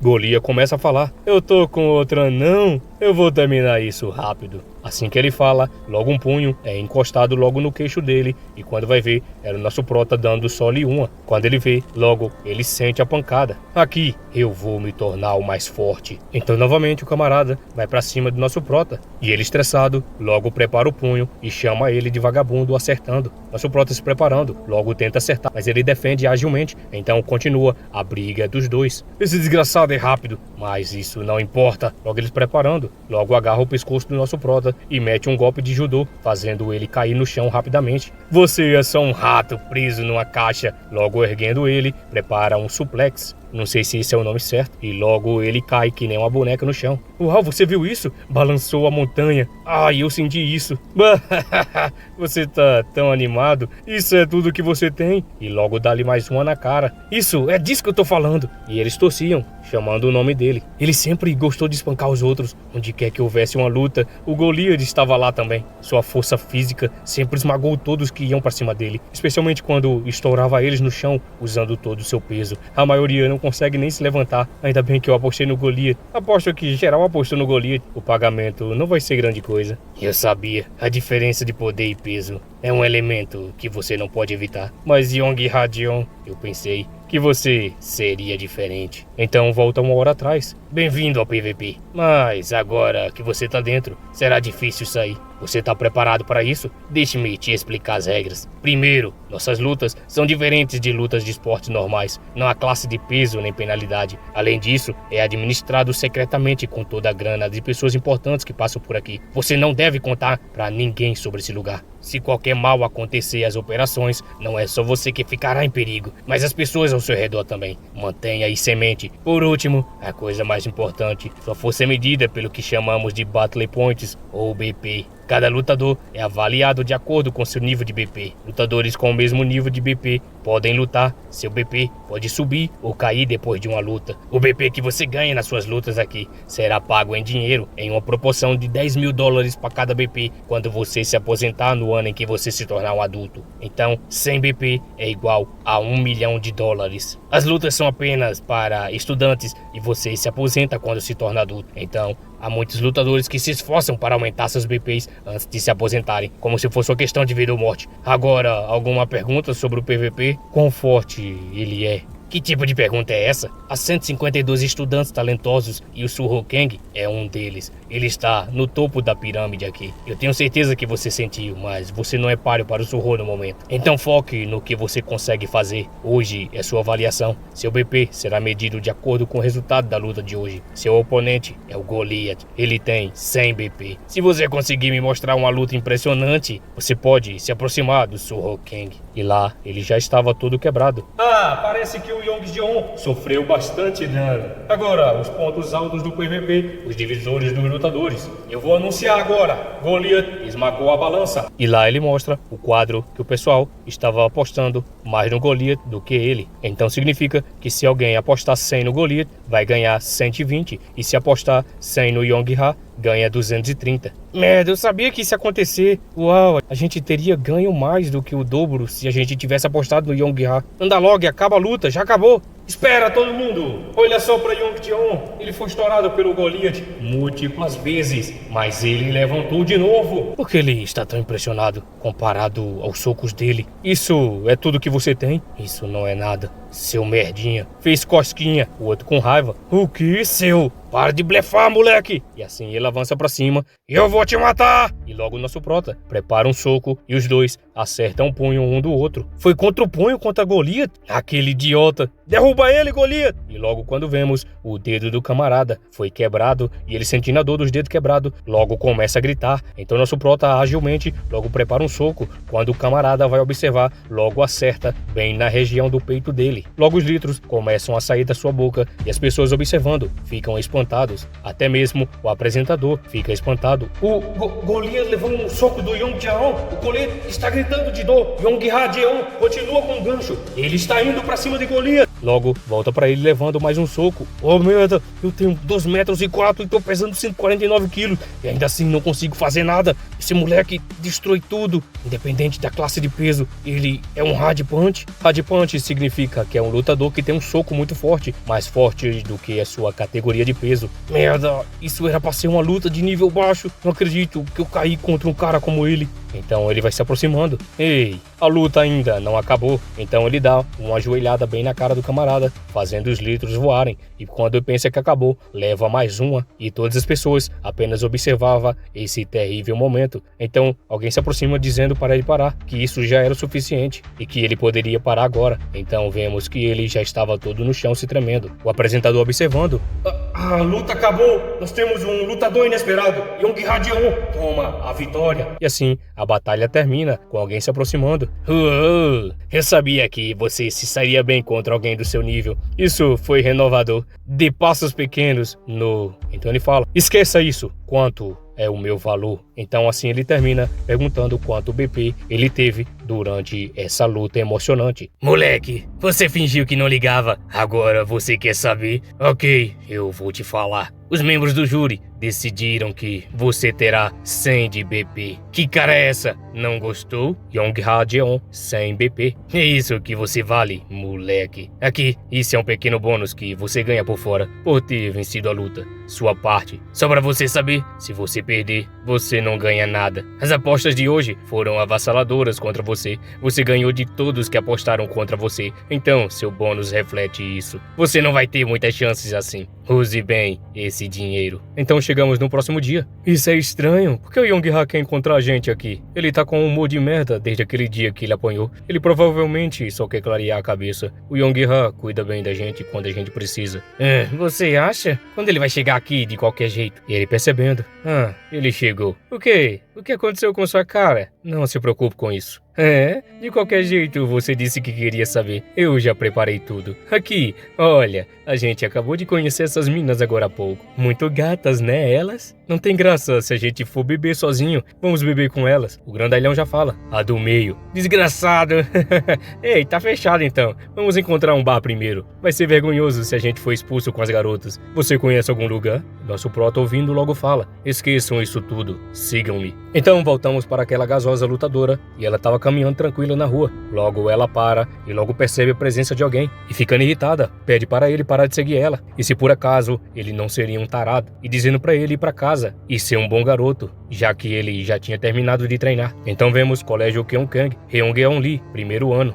Goliath começa a falar. Eu tô com outra não. Eu vou terminar isso rápido. Assim que ele fala, logo um punho é encostado logo no queixo dele. E quando vai ver, era o nosso prota dando só-lhe uma. Quando ele vê, logo ele sente a pancada. Aqui, eu vou me tornar o mais forte. Então novamente o camarada vai pra cima do nosso prota. E ele, estressado, logo prepara o punho e chama ele de vagabundo, acertando. Nosso prota se preparando, logo tenta acertar, mas ele defende agilmente. Então continua a briga dos dois. Esse desgraçado é rápido, mas isso não importa. Logo eles preparando, logo agarra o pescoço do nosso prota e mete um golpe de judô, fazendo ele cair no chão rapidamente. Você é só um rato preso numa caixa. Logo erguendo ele, prepara um suplex. Não sei se esse é o nome certo. E logo ele cai que nem uma boneca no chão. Uau, você viu isso? Balançou a montanha. Ai, eu senti isso. Você tá tão animado. Isso é tudo que você tem. E logo dá-lhe mais uma na cara. Isso, é disso que eu tô falando. E eles torciam, chamando o nome dele. Ele sempre gostou de espancar os outros. Onde quer que houvesse uma luta, o Goliath estava lá também. Sua força física sempre esmagou todos que iam pra cima dele, especialmente quando estourava eles no chão, usando todo o seu peso. A maioria não consegue nem se levantar. Ainda bem que eu apostei no Goliath. Aposto que geral apostou no Goliath. O pagamento não vai ser grande coisa. Eu sabia. A diferença de poder e peso é um elemento que você não pode evitar. Mas Yong Hadion, eu pensei que você seria diferente. Então volta uma hora atrás. Bem-vindo ao PVP. Mas agora que você tá dentro, será difícil sair. Você tá preparado para isso? Deixe-me te explicar as regras. Primeiro, nossas lutas são diferentes de lutas de esportes normais. Não há classe de peso nem penalidade. Além disso, é administrado secretamente com toda a grana de pessoas importantes que passam por aqui. Você não deve contar para ninguém sobre esse lugar. Se qualquer mal acontecer às operações, não é só você que ficará em perigo, mas as pessoas ao seu redor também. Mantenha isso em mente. Por último, a coisa mais importante, sua força é medida pelo que chamamos de Battle Points, ou BP. Cada lutador é avaliado de acordo com seu nível de BP. Lutadores com o mesmo nível de BP podem lutar. Seu BP pode subir ou cair depois de uma luta. O BP que você ganha nas suas lutas aqui será pago em dinheiro em uma proporção de $10.000 para cada BP quando você se aposentar no ano em que você se tornar um adulto. Então, 100 BP é igual a $1 milhão. As lutas são apenas para estudantes e você se aposenta quando se torna adulto. Então, há muitos lutadores que se esforçam para aumentar seus BPs antes de se aposentarem, como se fosse uma questão de vida ou morte. Agora, alguma pergunta sobre o PVP? Quão forte ele é? Que tipo de pergunta é essa? Há 152 estudantes talentosos e o Su Hokeng é um deles. Ele está no topo da pirâmide aqui. Eu tenho certeza que você sentiu, mas você não é páreo para o Su-Ho no momento. Então foque no que você consegue fazer. Hoje é sua avaliação. Seu BP será medido de acordo com o resultado da luta de hoje. Seu oponente é o Goliath. Ele tem 100 BP. Se você conseguir me mostrar uma luta impressionante, você pode se aproximar do Su Hokeng. E lá, ele já estava todo quebrado. Parece que o Yong Jeon sofreu bastante dano. Agora, os pontos altos do PVP, os divisores dos lutadores. Eu vou anunciar agora. Goliath esmagou a balança. E lá ele mostra o quadro que o pessoal estava apostando mais no Goliath do que ele. Então significa que se alguém apostar 100 no Goliath, vai ganhar 120. E se apostar 100 no Yong-Ha, ganha 230. Merda, eu sabia que isso ia acontecer. Uau, a gente teria ganho mais do que o dobro se a gente tivesse apostado no Yong-Ha. Anda logo, acaba a luta, já acabou. Espera todo mundo, olha só para Yong Jeon. Ele foi estourado pelo Goliath múltiplas vezes, mas ele levantou de novo. Por que ele está tão impressionado comparado aos socos dele? Isso é tudo que você tem? Isso não é nada. Seu merdinha. Fez cosquinha, o outro com raiva. O que, seu? Para de blefar, moleque! E assim ele avança pra cima. Eu vou te matar! E logo o nosso prota prepara um soco e os dois acertam o punho um do outro. Foi contra o punho contra Goliath? Aquele idiota! Derruba ele, Goliath! E logo quando vemos, o dedo do camarada foi quebrado e ele, sentindo a dor dos dedos quebrados, logo começa a gritar. Então nosso prota agilmente logo prepara um soco. Quando o camarada vai observar, logo acerta bem na região do peito dele. Logo os litros começam a sair da sua boca e as pessoas observando ficam espantados. Até mesmo o apresentador fica espantado. O Goliath levou um soco do Yong Jeon. O Goliath está gritando de dor. Yong Jeon continua com o gancho. Ele está indo pra cima de Goliath. Logo, volta pra ele levando mais um soco. Oh merda, eu tenho 2,04 metros e tô pesando 149 quilos. E ainda assim não consigo fazer nada. Esse moleque destrói tudo. Independente da classe de peso, ele é um Hard Punch. Hard Punch significa que é um lutador que tem um soco muito forte. Mais forte do que a sua categoria de peso. Merda, isso era pra ser uma luta de nível baixo. Não acredito que eu caí contra um cara como ele. Então ele vai se aproximando. Ei, a luta ainda não acabou. Então ele dá uma ajoelhada bem na cara do camarada, fazendo os litros voarem. E quando pensa que acabou, leva mais uma. E todas as pessoas apenas observavam esse terrível momento. Então alguém se aproxima dizendo para ele parar, que isso já era o suficiente e que ele poderia parar agora. Então vemos que ele já estava todo no chão se tremendo. O apresentador observando. A luta acabou. Nós temos um lutador inesperado. Yong Jeon toma a vitória. E assim a batalha termina com alguém se aproximando. Eu sabia que você se sairia bem contra alguém do seu nível. Isso foi renovador. Dê passos pequenos no... Então ele fala, esqueça isso. Quanto é o meu valor? Então assim ele termina perguntando quanto BP ele teve durante essa luta emocionante. Moleque, você fingiu que não ligava. Agora você quer saber? Ok, eu vou te falar. Os membros do júri decidiram que você terá 100 de BP. Que cara é essa? Não gostou? Yong-ha Jeon, 100 BP. É isso que você vale, moleque. Aqui, isso é um pequeno bônus que você ganha por fora, por ter vencido a luta. Sua parte. Só pra você saber, se você perder, você não ganha nada. As apostas de hoje foram avassaladoras contra você. Você ganhou de todos que apostaram contra você. Então, seu bônus reflete isso. Você não vai ter muitas chances assim. Use bem esse dinheiro. Então chegamos no próximo dia. Isso é estranho. Por que o Yong-ha quer encontrar a gente aqui? Ele tá com um humor de merda desde aquele dia que ele apanhou. Ele provavelmente só quer clarear a cabeça. O Yong-ha cuida bem da gente quando a gente precisa. Você acha? Quando ele vai chegar aqui de qualquer jeito? E ele percebendo. Ele chegou. O quê? O que aconteceu com sua cara? Não se preocupe com isso. De qualquer jeito, você disse que queria saber. Eu já preparei tudo. Aqui, olha, a gente acabou de conhecer essas minas agora há pouco. Muito gatas, né, elas? Não tem graça se a gente for beber sozinho. Vamos beber com elas. O grandalhão já fala. A do meio. Desgraçado. Ei, tá fechado então. Vamos encontrar um bar primeiro. Vai ser vergonhoso se a gente for expulso com as garotas. Você conhece algum lugar? Nosso prota ouvindo logo fala. Esqueçam isso tudo. Sigam-me. Então voltamos para aquela gasosa lutadora e ela estava caminhando tranquila na rua. Logo ela para e logo percebe a presença de alguém e ficando irritada, pede para ele parar de seguir ela e se por acaso ele não seria um tarado e dizendo para ele ir para casa e ser um bom garoto, já que ele já tinha terminado de treinar. Então vemos Colégio Keonkang, Heongeon Lee, primeiro ano.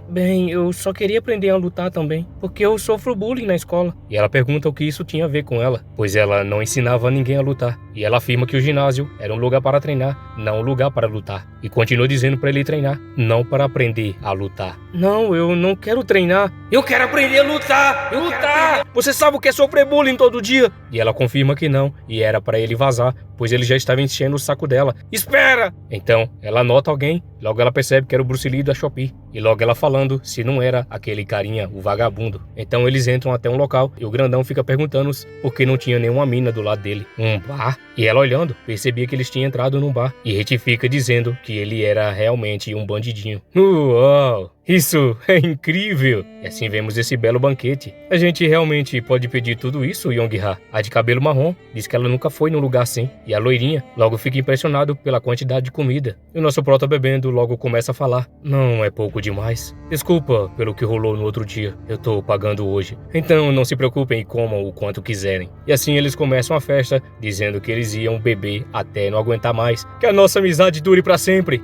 Bem, eu só queria aprender a lutar também, porque eu sofro bullying na escola. E ela pergunta o que isso tinha a ver com ela, pois ela não ensinava ninguém a lutar. E ela afirma que o ginásio era um lugar para treinar, não um lugar para lutar. E continua dizendo para ele treinar, não para aprender a lutar. Não, eu não quero treinar. Eu quero aprender a lutar! Lutar! Você sabe o que é sofrer bullying todo dia? E ela confirma que não, e era para ele vazar, pois ele já estava enchendo o saco dela. Espera! Então, ela nota alguém, logo ela percebe que era o Bruce Lee da Shopee. E logo ela falando se não era aquele carinha, o vagabundo. Então eles entram até um local e o grandão fica perguntando por que não tinha nenhuma mina do lado dele. Um bar? E ela olhando, percebia que eles tinham entrado num bar. E retifica dizendo que ele era realmente um bandidinho. Uau! Isso é incrível! E assim vemos esse belo banquete. A gente realmente pode pedir tudo isso, Yong-ha? A de cabelo marrom diz que ela nunca foi num lugar assim. E a loirinha logo fica impressionado pela quantidade de comida. E o nosso prota bebendo logo começa a falar. Não é pouco demais. Desculpa pelo que rolou no outro dia. Eu tô pagando hoje. Então não se preocupem e comam o quanto quiserem. E assim eles começam a festa, dizendo que eles iam beber até não aguentar mais. Que a nossa amizade dure pra sempre.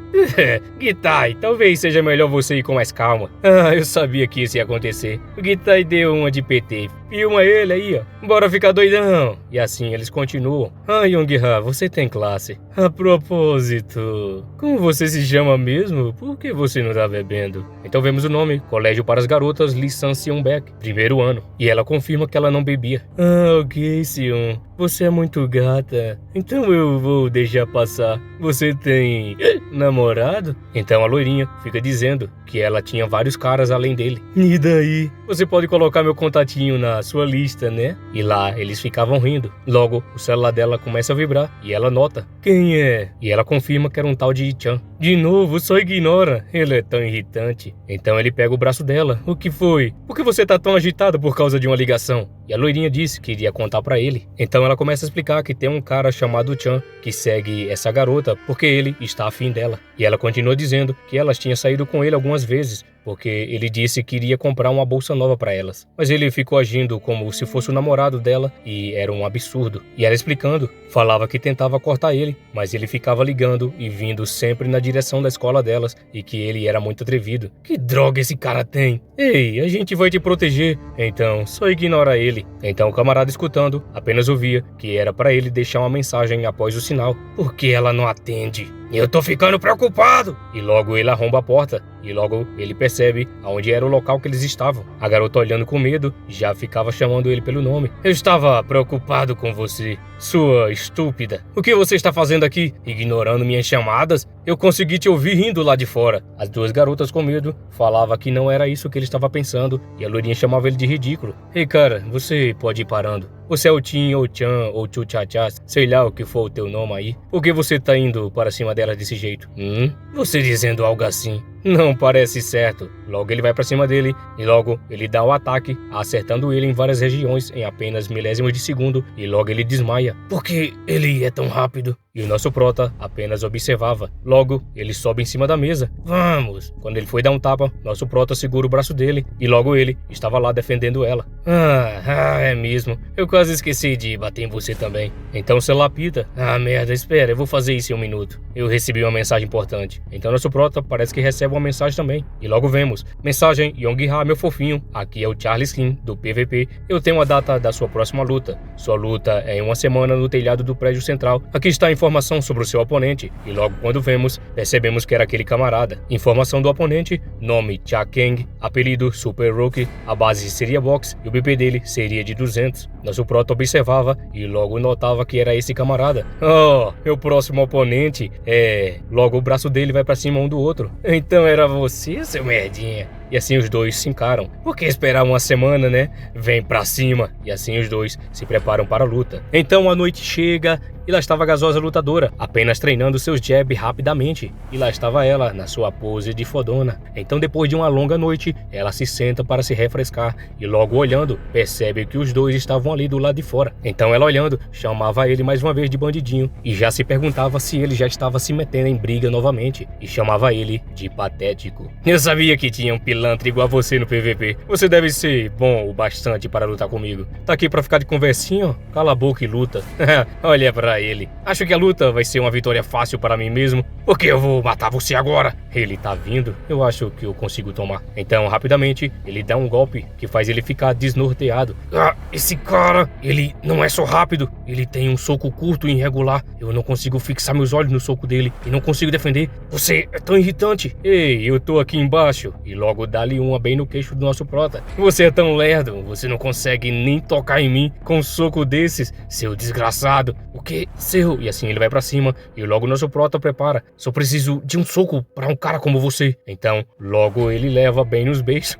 Gitai, talvez seja melhor você ir com mais calma. Eu sabia que isso ia acontecer. O Gitai deu uma de PT. Filma ele aí, ó. Bora ficar doidão. E assim eles continuam. Yong-ha, você tem classe. A propósito, como você se chama mesmo? Por que você não tá bebendo? Então vemos o nome, Colégio para as Garotas Lee San-seon-baek, primeiro ano. E ela confirma que ela não bebia. Ok, Seon. Você é muito gata. Então eu vou deixar passar. Você tem namorado? Então a loirinha fica dizendo que ela tinha vários caras além dele. E daí? Você pode colocar meu contatinho na sua lista, né? E lá eles ficavam rindo. Logo, o celular dela começa a vibrar e ela nota. Quem é? E ela confirma que era um tal de Chan. De novo, só ignora. Ele é tão irritante. Então ele pega o braço dela. O que foi? Por que você tá tão agitada por causa de uma ligação? E a loirinha disse que iria contar pra ele. Então ela começa a explicar que tem um cara chamado Chan que segue essa garota porque ele está afim dela. E ela continua dizendo que elas tinham saído com ele algumas vezes, porque ele disse que iria comprar uma bolsa nova para elas. Mas ele ficou agindo como se fosse o namorado dela e era um absurdo. E ela explicando, falava que tentava cortar ele, mas ele ficava ligando e vindo sempre na direção da escola delas e que ele era muito atrevido. Que droga esse cara tem? Ei, a gente vai te proteger, então só ignora ele. Então o camarada escutando apenas ouvia que era para ele deixar uma mensagem após o sinal. Por que ela não atende? Eu tô ficando preocupado! E logo ele arromba a porta e logo ele percebe aonde era o local que eles estavam. A garota, olhando com medo, já ficava chamando ele pelo nome. Eu estava preocupado com você, sua estúpida. O que você está fazendo aqui? Ignorando minhas chamadas? Eu consegui te ouvir rindo lá de fora. As duas garotas, com medo, falavam que não era isso que ele estava pensando, e a loirinha chamava ele de ridículo. Ei, cara, você pode ir parando. Você é o Tim ou Chan ou Chu Cha Cha, sei lá o que for o teu nome aí. Por que você tá indo para cima dela desse jeito? Você dizendo algo assim não parece certo. Logo ele vai pra cima dele e logo ele dá o ataque, acertando ele em várias regiões em apenas milésimos de segundo, e logo ele desmaia. Por que ele é tão rápido? E o nosso prota apenas observava. Logo, ele sobe em cima da mesa. Vamos! Quando ele foi dar um tapa, nosso prota segura o braço dele e logo ele estava lá defendendo ela. É mesmo. Eu quase esqueci de bater em você também. Então você lapida. Merda, espera, eu vou fazer isso em 1 minuto. Eu recebi uma mensagem importante. Então nosso prota parece que recebe uma mensagem também. E logo vemos. Mensagem: Yong-ha, meu fofinho. Aqui é o Charles Kim, do PVP. Eu tenho a data da sua próxima luta. Sua luta é em 1 semana no telhado do prédio central. Aqui está a informação sobre o seu oponente. E logo quando vemos, percebemos que era aquele camarada. Informação do oponente: nome Cha Kang, apelido Super Rookie, a base seria box e o BP dele seria de 200. Nosso prota observava e logo notava que era esse camarada. Meu próximo oponente Logo o braço dele vai pra cima um do outro. Então era você, seu merdinha. E assim os dois se encaram. Por que esperar 1 semana, né? Vem pra cima. E assim os dois se preparam para a luta. Então a noite chega e lá estava a gasosa lutadora, apenas treinando seus jabs rapidamente. E lá estava ela, na sua pose de fodona. Então depois de uma longa noite, ela se senta para se refrescar. E logo olhando, percebe que os dois estavam ali do lado de fora. Então ela olhando, chamava ele mais uma vez de bandidinho. E já se perguntava se ele já estava se metendo em briga novamente. E chamava ele de patético. Eu sabia que tinha um pilantra igual a você no PVP. Você deve ser bom o bastante para lutar comigo. Tá aqui pra ficar de conversinha? Cala a boca e luta. Olha pra ele. Acho que a luta vai ser uma vitória fácil para mim mesmo, porque eu vou matar você agora. Ele tá vindo. Eu acho que eu consigo tomar. Então, rapidamente, ele dá um golpe que faz ele ficar desnorteado. Esse cara, ele não é só rápido. Ele tem um soco curto e irregular. Eu não consigo fixar meus olhos no soco dele e não consigo defender. Você é tão irritante. Ei, eu tô aqui embaixo. E logo dá-lhe uma bem no queixo do nosso prota. Você é tão lerdo. Você não consegue nem tocar em mim com um soco desses, seu desgraçado. O que? Seu? E assim ele vai pra cima e logo nosso prota prepara. Só preciso de um soco pra um cara como você. Então, logo ele leva bem nos beijos.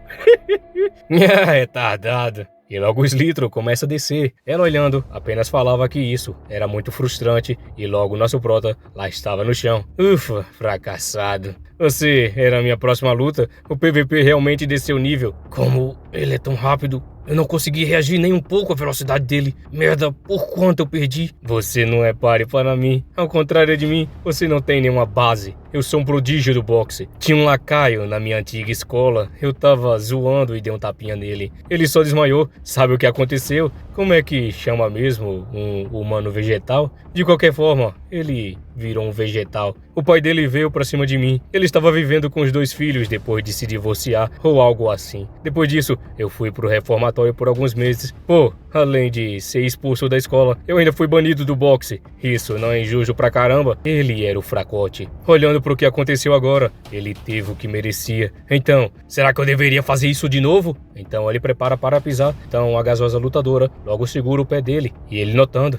Retardado. E logo o Slitro começa a descer. Ela olhando, apenas falava que isso era muito frustrante. E logo nosso prota lá estava no chão. Ufa, fracassado. Você era a minha próxima luta. O PVP realmente desceu o nível. Como ele é tão rápido, eu não consegui reagir nem um pouco à velocidade dele. Merda, por quanto eu perdi? Você não é páreo para mim. Ao contrário de mim, você não tem nenhuma base. Eu sou um prodígio do boxe. Tinha um lacaio na minha antiga escola. Eu tava zoando e dei um tapinha nele. Ele só desmaiou. Sabe o que aconteceu? Como é que chama mesmo um humano vegetal? De qualquer forma, ele virou um vegetal. O pai dele veio pra cima de mim. Ele estava vivendo com os 2 filhos depois de se divorciar ou algo assim. Depois disso, eu fui pro reformatório por alguns meses. Além de ser expulso da escola, eu ainda fui banido do boxe. Isso não é injusto pra caramba. Ele era o fracote. Olhando pro que aconteceu agora, ele teve o que merecia. Então, será que eu deveria fazer isso de novo? Então ele prepara para pisar. Então a gasosa lutadora logo segura o pé dele. E ele notando.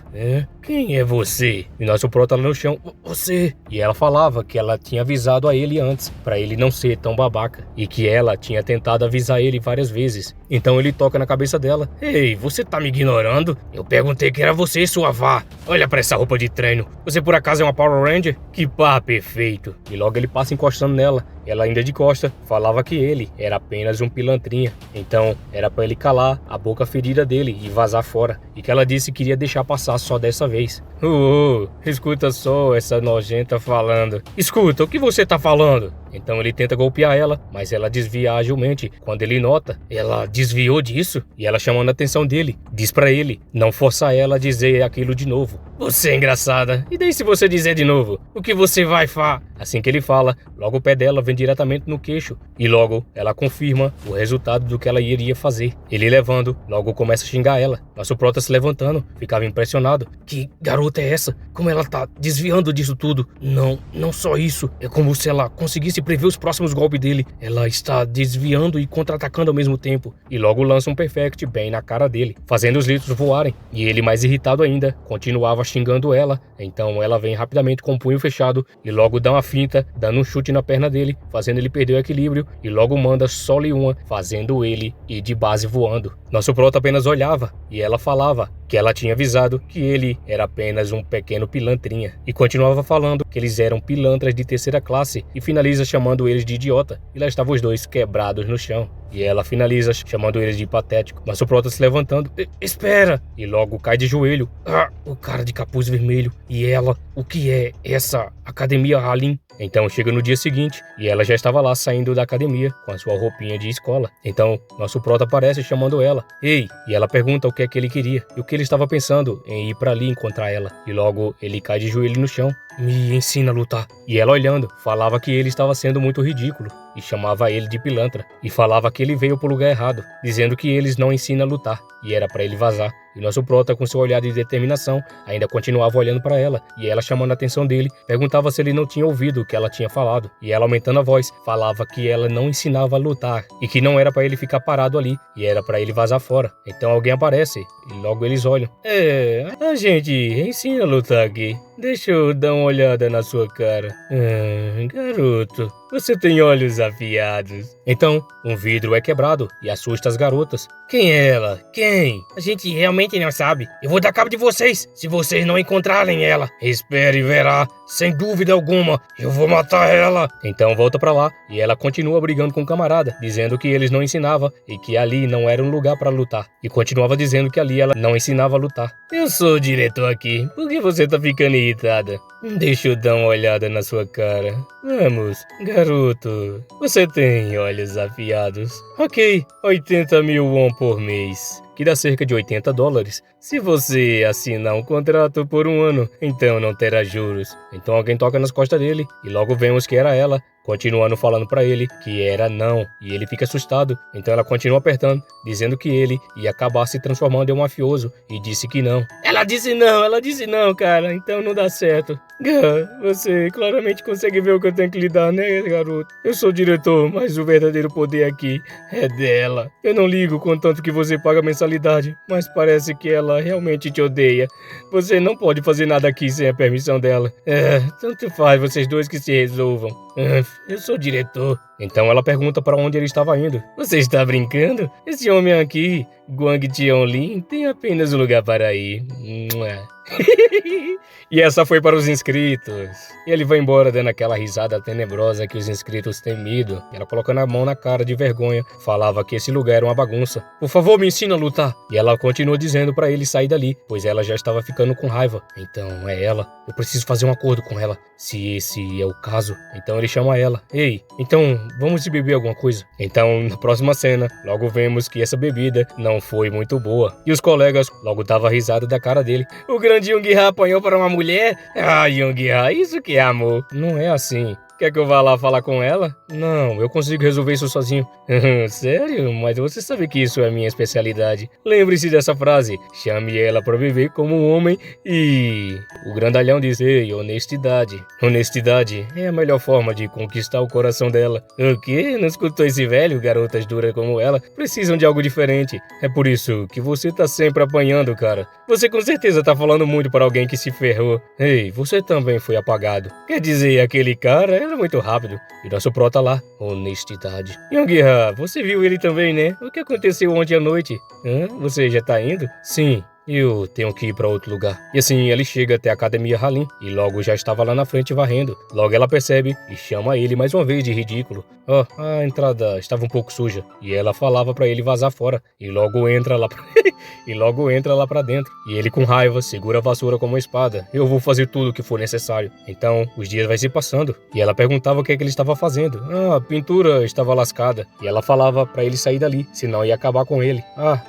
Quem é você? E nosso prota lá no chão. Você. E ela falava que ela tinha avisado a ele antes, pra ele não ser tão babaca. E que ela tinha tentado avisar ele várias vezes. Então ele toca na cabeça dela. Ei, você tá me ignorando? Eu perguntei que era você, sua vá. Olha pra essa roupa de treino. Você por acaso é uma Power Ranger? Que pá perfeito. E logo ele passa encostando nela. Ela ainda de costa falava que ele era apenas um pilantrinha. Então era pra ele calar a boca ferida dele e vazar fora. E que ela disse que iria deixar passar só dessa vez. Escuta só essa nojenta falando. Escuta, o que você tá falando? Então ele tenta golpear ela, mas ela desvia agilmente. Quando ele nota, ela desviou disso e ela chamando a atenção dele. Diz pra ele não forçar ela a dizer aquilo de novo. Você é engraçada. E daí se você dizer de novo? O que você vai Assim que ele fala, logo o pé dela vem diretamente no queixo. E logo ela confirma o resultado do que ela iria fazer. Ele levando, logo começa a xingar ela. Nosso prota se levantando, ficava impressionado. Que garota é essa? Como ela tá desviando disso tudo? Não só isso. É como se ela conseguisse prever os próximos golpes dele. Ela está desviando e contra-atacando ao mesmo tempo. E logo lança um perfect bem na cara dele, fazendo os litros voarem. E ele, mais irritado ainda, continuava xingando ela. Então ela vem rapidamente com o punho fechado e logo dá uma finta, dando um chute na perna dele, fazendo ele perder o equilíbrio. E logo manda só-lhe uma, fazendo ele ir de base voando. Nosso prota apenas olhava e ela falava que ela tinha avisado que ele era apenas um pequeno pilantrinha. E continuava falando que eles eram pilantras de terceira classe e finaliza chamando eles de idiota. E lá estavam os dois quebrados no chão. E ela finaliza chamando eles de patético. Mas o prota se levantando. Espera! E logo cai de joelho. O cara de capuz vermelho. E ela, o que é essa academia Halim? Então chega no dia seguinte e ela já estava lá saindo da academia com a sua roupinha de escola. Então nosso prota aparece chamando ela. Ei! E ela pergunta o que é que ele queria e o que ele estava pensando em ir para ali encontrar ela. E logo ele cai de joelho no chão. Me ensina a lutar. E ela olhando, falava que ele estava sendo muito ridículo e chamava ele de pilantra. E falava que ele veio pro lugar errado, dizendo que eles não ensinam a lutar e era para ele vazar. E nosso prota, com seu olhar de determinação, ainda continuava olhando para ela, e ela, chamando a atenção dele, perguntava se ele não tinha ouvido o que ela tinha falado. E ela, aumentando a voz, falava que ela não ensinava a lutar e que não era para ele ficar parado ali, e era para ele vazar fora. Então alguém aparece e logo eles olham. A gente ensina a lutar aqui. Deixa eu dar uma olhada na sua cara. Garoto, você tem olhos afiados. Então, um vidro é quebrado e assusta as garotas. Quem é ela? Quem? A gente realmente não sabe. Eu vou dar cabo de vocês se vocês não encontrarem ela. Espere e verá. Sem dúvida alguma, eu vou matar ela. Então volta pra lá e ela continua brigando com o camarada, dizendo que eles não ensinavam e que ali não era um lugar pra lutar. E continuava dizendo que ali ela não ensinava a lutar. Eu sou o diretor aqui. Por que você tá ficando irritada? Deixa eu dar uma olhada na sua cara. Vamos, garoto. Você tem olhos afiados. Ok, 80 mil won por mês, que dá cerca de $80. Se você assinar um contrato por 1 ano, então não terá juros. Então alguém toca nas costas dele e logo vemos que era ela, continuando falando pra ele que era não, e ele fica assustado. Então ela continua apertando, dizendo que ele ia acabar se transformando em um mafioso, e disse que não. Ela disse não, cara, então não dá certo. Você claramente consegue ver o que eu tenho que lidar, né, garoto? Eu sou o diretor, mas o verdadeiro poder aqui é dela. Eu não ligo com tanto que você paga mensalidade, mas parece que ela realmente te odeia. Você não pode fazer nada aqui sem a permissão dela. Tanto faz, vocês dois que se resolvam. Eu sou o diretor. Então ela pergunta para onde ele estava indo. Você está brincando? Esse homem aqui, Guang Tianlin, tem apenas um lugar para ir. E essa foi para os inscritos. E ele vai embora dando aquela risada tenebrosa que os inscritos têm medo. Ela, colocando a mão na cara de vergonha, falava que esse lugar era uma bagunça. Por favor, me ensina a lutar. E ela continua dizendo para ele sair dali, pois ela já estava ficando com raiva. Então é ela. Eu preciso fazer um acordo com ela, se esse é o caso. Então ele chama ela. Ei, então vamos beber alguma coisa? Então, na próxima cena, logo vemos que essa bebida não foi muito boa. E os colegas logo davam risada da cara dele. O grande Young-ha apanhou para uma mulher? Young-ha, isso que é amor. Não é assim. Quer que eu vá lá falar com ela? Não, eu consigo resolver isso sozinho. Sério? Mas você sabe que isso é minha especialidade. Lembre-se dessa frase. Chame ela para viver como um homem e... O grandalhão diz, ei, honestidade. Honestidade é a melhor forma de conquistar o coração dela. O quê? Não escutou esse velho? Garotas duras como ela precisam de algo diferente. É por isso que você tá sempre apanhando, cara. Você com certeza tá falando muito para alguém que se ferrou. Ei, você também foi apagado. Quer dizer, aquele cara era muito rápido. E nosso prota lá, honestidade. Young-ha, você viu ele também, né? O que aconteceu ontem à noite? Você já tá indo? Sim. Eu tenho que ir para outro lugar. E assim, ele chega até a academia Halim e logo já estava lá na frente varrendo. Logo ela percebe e chama ele mais uma vez de ridículo. A entrada estava um pouco suja. E ela falava para ele vazar fora. E logo entra lá pra dentro. E ele, com raiva, segura a vassoura como uma espada. Eu vou fazer tudo o que for necessário. Então, os dias vai se passando. E ela perguntava o que é que ele estava fazendo. A pintura estava lascada. E ela falava para ele sair dali, senão ia acabar com ele.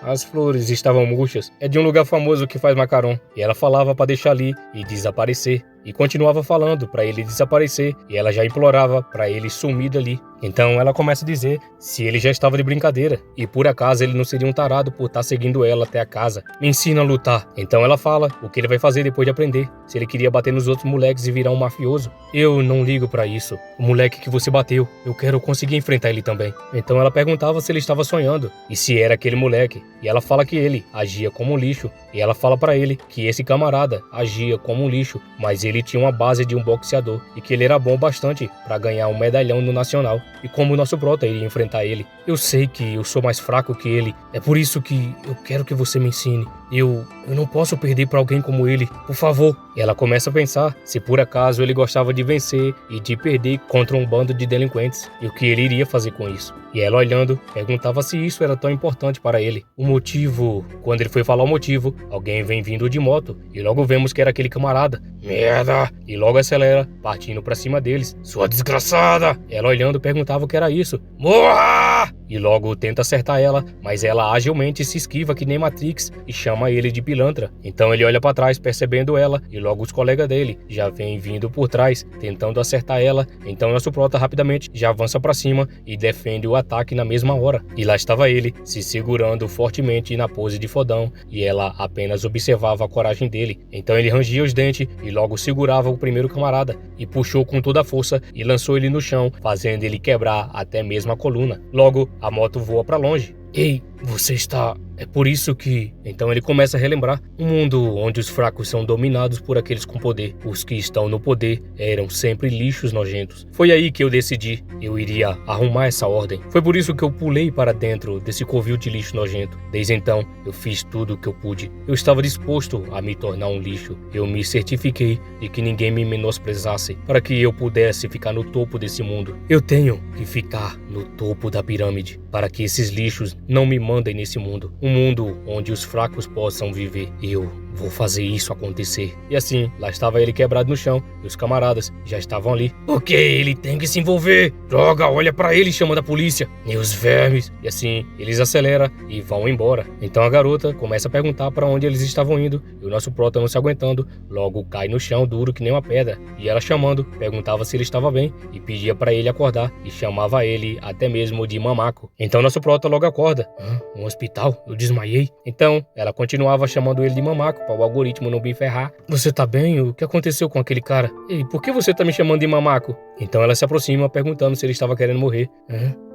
As flores estavam murchas. É de um lugar famoso que faz macarrão. E ela falava para deixar ali e desaparecer. e continuava falando para ele desaparecer e ela já implorava para ele sumir dali. Então ela começa a dizer se ele já estava de brincadeira e por acaso ele não seria um tarado por estar seguindo ela até a casa. Me ensina a lutar. Então ela fala o que ele vai fazer depois de aprender. Se ele queria bater nos outros moleques e virar um mafioso. Eu não ligo pra isso. O moleque que você bateu, eu quero conseguir enfrentar ele também. Então ela perguntava se ele estava sonhando e se era aquele moleque. E ela fala que ele agia como um lixo. E ela fala pra ele que esse camarada agia como um lixo, mas ele tinha uma base de um boxeador e que ele era bom bastante pra ganhar um medalhão no Nacional. E como o nosso prota iria enfrentar ele. Eu sei que eu sou mais fraco que ele. É por isso que eu quero que você me ensine. Eu não posso perder pra alguém como ele. Por favor. E ela começa a pensar se por acaso ele gostava de vencer e de perder contra um bando de delinquentes. E o que ele iria fazer com isso. E ela olhando, perguntava se isso era tão importante para ele. O motivo... Quando ele foi falar o motivo, alguém vem vindo de moto. E logo vemos que era aquele camarada. Merda! E logo acelera, partindo pra cima deles. Sua desgraçada! Ela olhando, perguntava o que era isso. Morra! E logo tenta acertar ela, mas ela agilmente se esquiva que nem Matrix e chama ele de pilantra. Então ele olha pra trás percebendo ela e logo os colegas dele já vêm vindo por trás, tentando acertar ela. Então nosso prota rapidamente já avança pra cima e defende o ataque na mesma hora. E lá estava ele, se segurando fortemente na pose de fodão e ela apenas observava a coragem dele. Então ele rangia os dentes e logo segurava o primeiro camarada e puxou com toda a força e lançou ele no chão, fazendo ele quebrar até mesmo a coluna. Logo, a moto voa pra longe. Ei, você está... É por isso que... Então ele começa a relembrar um mundo onde os fracos são dominados por aqueles com poder. Os que estão no poder eram sempre lixos nojentos. Foi aí que eu decidi, eu iria arrumar essa ordem. Foi por isso que eu pulei para dentro desse covil de lixo nojento. Desde então, eu fiz tudo o que eu pude. Eu estava disposto a me tornar um lixo. Eu me certifiquei de que ninguém me menosprezasse para que eu pudesse ficar no topo desse mundo. Eu tenho que ficar no topo da pirâmide para que esses lixos não me mandem nesse mundo. Um mundo onde os fracos possam viver. Eu vou fazer isso acontecer. E assim, lá estava ele quebrado no chão e os camaradas já estavam ali. Porque ele tem que se envolver. Droga, olha pra ele chamando a polícia. E os vermes. E assim, eles aceleram e vão embora. Então a garota começa a perguntar pra onde eles estavam indo e o nosso prota não se aguentando, logo cai no chão duro que nem uma pedra. E ela chamando, perguntava se ele estava bem e pedia pra ele acordar e chamava ele até mesmo de mamaco. Então nosso prota logo acorda. Um hospital? Eu desmaiei. Então ela continuava chamando ele de mamaco para o algoritmo não me ferrar. Você tá bem? O que aconteceu com aquele cara? Ei, por que você tá me chamando de mamaco? Então ela se aproxima perguntando se ele estava querendo morrer.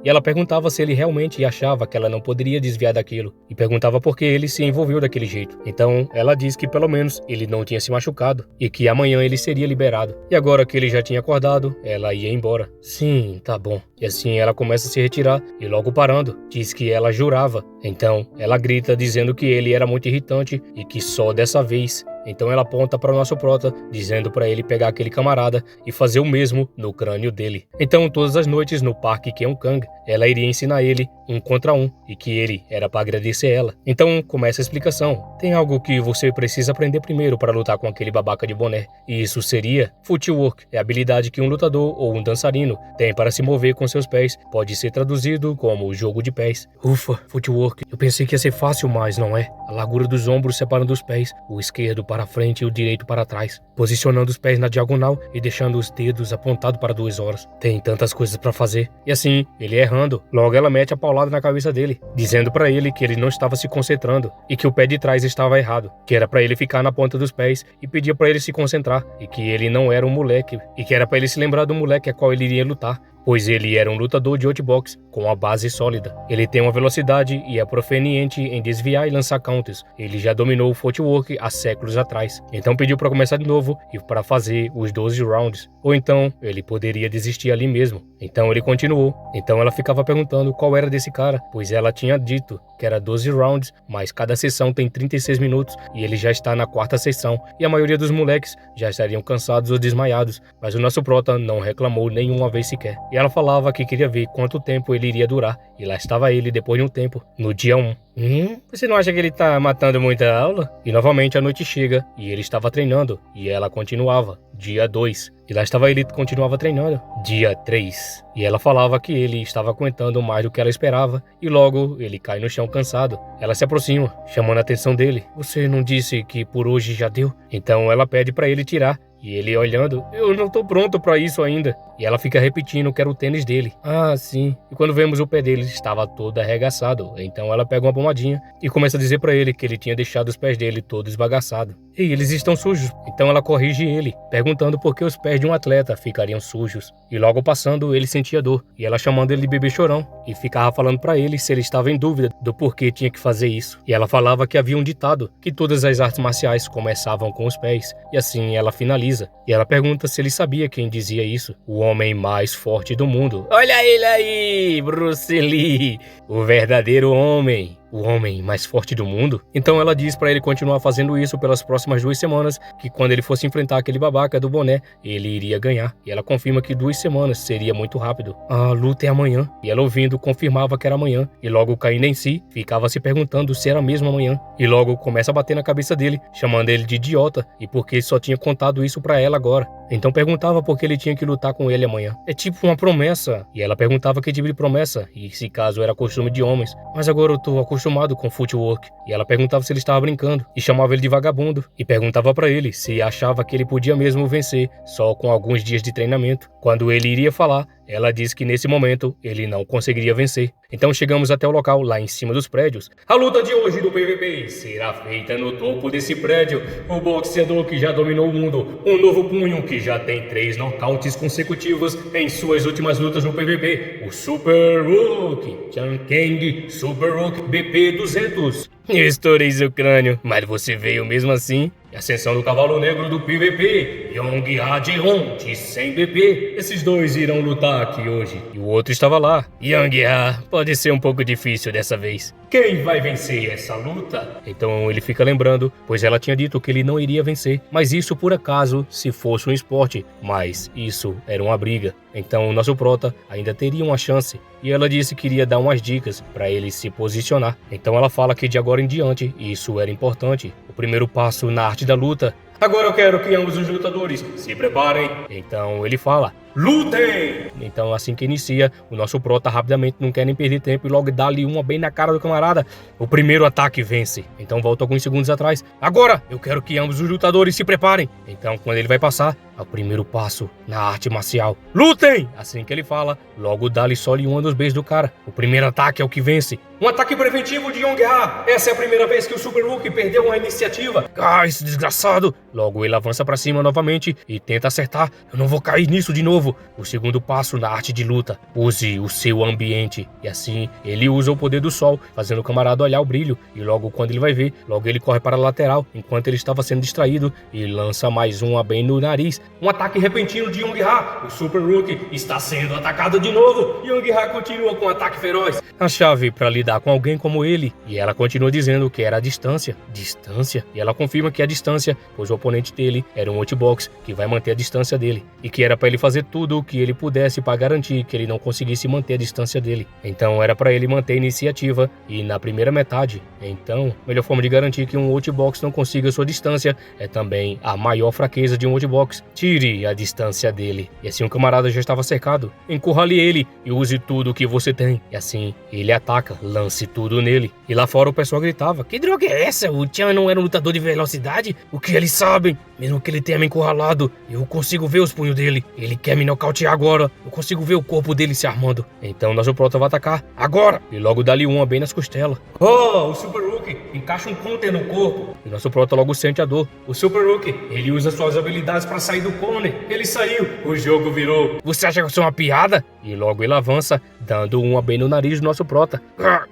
E ela perguntava se ele realmente achava que ela não poderia desviar daquilo. E perguntava por que ele se envolveu daquele jeito. Então ela diz que pelo menos ele não tinha se machucado e que amanhã ele seria liberado. E agora que ele já tinha acordado, ela ia embora. Sim, tá bom. E assim ela começa a se retirar e logo parando, diz que ela jurava. Então ela grita dizendo que ele era muito irritante e que só dessa vez. Então ela aponta para o nosso prota, dizendo para ele pegar aquele camarada e fazer o mesmo no crânio dele. Então todas as noites no Parque Keonkang, ela iria ensinar ele 1 contra 1 e que ele era para agradecer ela. Então começa a explicação. Tem algo que você precisa aprender primeiro para lutar com aquele babaca de boné. E isso seria footwork. É a habilidade que um lutador ou um dançarino tem para se mover com seus pés. Pode ser traduzido como jogo de pés. Ufa, footwork. Eu pensei que ia ser fácil, mas não é. A largura dos ombros separando os pés, o esquerdo para frente e o direito para trás, posicionando os pés na diagonal e deixando os dedos apontados para 2 horas. Tem tantas coisas para fazer. E assim, ele errando, logo ela mete a paulada na cabeça dele, dizendo para ele que ele não estava se concentrando e que o pé de trás estava errado, que era para ele ficar na ponta dos pés e pedia para ele se concentrar e que ele não era um moleque e que era para ele se lembrar do moleque a qual ele iria lutar, pois ele era um lutador de outbox com uma base sólida. Ele tem uma velocidade e é proveniente em desviar e lançar counters. Ele já dominou o footwork há séculos atrás. Então pediu para começar de novo e para fazer os 12 rounds. Ou então ele poderia desistir ali mesmo. Então ele continuou. Então ela ficava perguntando qual era desse cara, pois ela tinha dito que era 12 rounds, mas cada sessão tem 36 minutos e ele já está na 4ª sessão e a maioria dos moleques já estariam cansados ou desmaiados, mas o nosso prota não reclamou nenhuma vez sequer. E ela falava que queria ver quanto tempo ele iria durar, e lá estava ele depois de um tempo, no dia 1. Você não acha que ele tá matando muita aula? E novamente a noite chega, e ele estava treinando, e ela continuava. Dia 2. E lá estava ele continuava treinando. Dia 3. E ela falava que ele estava aguentando mais do que ela esperava, e logo ele cai no chão cansado. Ela se aproxima, chamando a atenção dele. Você não disse que por hoje já deu? Então ela pede para ele tirar, E ele olhando, eu não tô pronto pra isso ainda. E ela fica repetindo que era o tênis dele. Ah, sim. E quando vemos o pé dele, estava todo arregaçado. Então ela pega uma pomadinha e começa a dizer pra ele que ele tinha deixado os pés dele todo esbagaçado. E eles estão sujos. Então ela corrige ele, perguntando por que os pés de um atleta ficariam sujos. E logo passando, ele sentia dor. E ela chamando ele de bebê chorão. E ficava falando pra ele se ele estava em dúvida do porquê tinha que fazer isso. E ela falava que havia um ditado, que todas as artes marciais começavam com os pés. E assim ela finaliza. E ela pergunta se ele sabia quem dizia isso. O homem mais forte do mundo. Olha ele aí, Bruce Lee, o verdadeiro homem. O homem mais forte do mundo? Então ela diz pra ele continuar fazendo isso pelas próximas 2 semanas, que quando ele fosse enfrentar aquele babaca do boné, ele iria ganhar. E ela confirma que 2 semanas seria muito rápido. A luta é amanhã. E ela ouvindo, confirmava que era amanhã. E logo caindo em si, ficava se perguntando se era mesmo amanhã. E logo começa a bater na cabeça dele, chamando ele de idiota, e porque só tinha contado isso pra ela agora. Então perguntava por que ele tinha que lutar com ele amanhã. É tipo uma promessa. E ela perguntava que tipo de promessa, e se caso era costume de homens. Mas agora eu tô acostumado com footwork. E ela perguntava se ele estava brincando, e chamava ele de vagabundo, e perguntava pra ele se achava que ele podia mesmo vencer só com alguns dias de treinamento. Quando ele iria falar, ela disse que nesse momento ele não conseguiria vencer. Então chegamos até o local, lá em cima dos prédios. A luta de hoje do PVP será feita no topo desse prédio. O boxeador que já dominou o mundo, um novo punho que já tem 3 nocautes consecutivos em suas últimas lutas no PVP, o Super Hulk, Chan Kang Super Hulk BP 200. Estourei seu crânio, mas você veio mesmo assim? Ascensão do Cavalo Negro do PVP, Young Ha-Jae-hong de 100 BP. Esses dois irão lutar aqui hoje. E o outro estava lá. Young Ha, pode ser um pouco difícil dessa vez. Quem vai vencer essa luta? Então ele fica lembrando, pois ela tinha dito que ele não iria vencer. Mas isso por acaso se fosse um esporte. Mas isso era uma briga. Então o nosso prota ainda teria uma chance. E ela disse que iria dar umas dicas para ele se posicionar. Então ela fala que de agora em diante isso era importante. O primeiro passo na arte da luta. Agora eu quero que ambos os lutadores se preparem. Então ele fala: lutem! Então assim que inicia, o nosso prota rapidamente não quer nem perder tempo e logo dá ali uma bem na cara do camarada. O primeiro ataque vence. Então volta alguns segundos atrás. Agora eu quero que ambos os lutadores se preparem. Então quando ele vai passar, é o primeiro passo na arte marcial. Lutem! Assim que ele fala, logo dá-lhe só-lhe um dos beijos do cara. O primeiro ataque é o que vence. Um ataque preventivo de Young Ha. Essa é a primeira vez que o Super Hulk perdeu uma iniciativa. Ah, esse desgraçado. Logo ele avança pra cima novamente e tenta acertar. Eu não vou cair nisso de novo. O segundo passo na arte de luta. Use o seu ambiente. E assim ele usa o poder do sol, fazendo o camarada olhar o brilho. E logo quando ele vai ver, logo ele corre para a lateral, enquanto ele estava sendo distraído, e lança mais uma bem no nariz. Um ataque repentino de Young Ha. O Super Hulk está sendo atacado de novo. Young Ha continua com um ataque feroz. A chave para lidar com alguém como ele. E ela continua dizendo que era a distância. Distância? E ela confirma que é a distância, pois o oponente dele era um outbox que vai manter a distância dele. E que era para ele fazer tudo o que ele pudesse para garantir que ele não conseguisse manter a distância dele. Então era para ele manter a iniciativa. E na primeira metade, então, a melhor forma de garantir que um outbox não consiga sua distância é também a maior fraqueza de um outbox. Tire a distância dele. E assim o camarada já estava cercado. Encurrale ele e use tudo o que você tem. E assim ele ataca, lance tudo nele. E lá fora o pessoal gritava: que droga é essa? O Chan não era um lutador de velocidade? O que eles sabem? Mesmo que ele tenha me encurralado, eu consigo ver os punhos dele. Ele quer me nocautear agora. Eu consigo ver o corpo dele se armando. Então nosso prota vai atacar agora. E logo dá-lhe uma bem nas costelas. Oh, o Super Hulk encaixa um counter no corpo. E nosso prota logo sente a dor. O Super Hulk, ele usa suas habilidades para sair do corner. Ele saiu. O jogo virou. Você acha que eu sou uma piada? E logo ele avança, dando uma bem no nariz do nosso prota.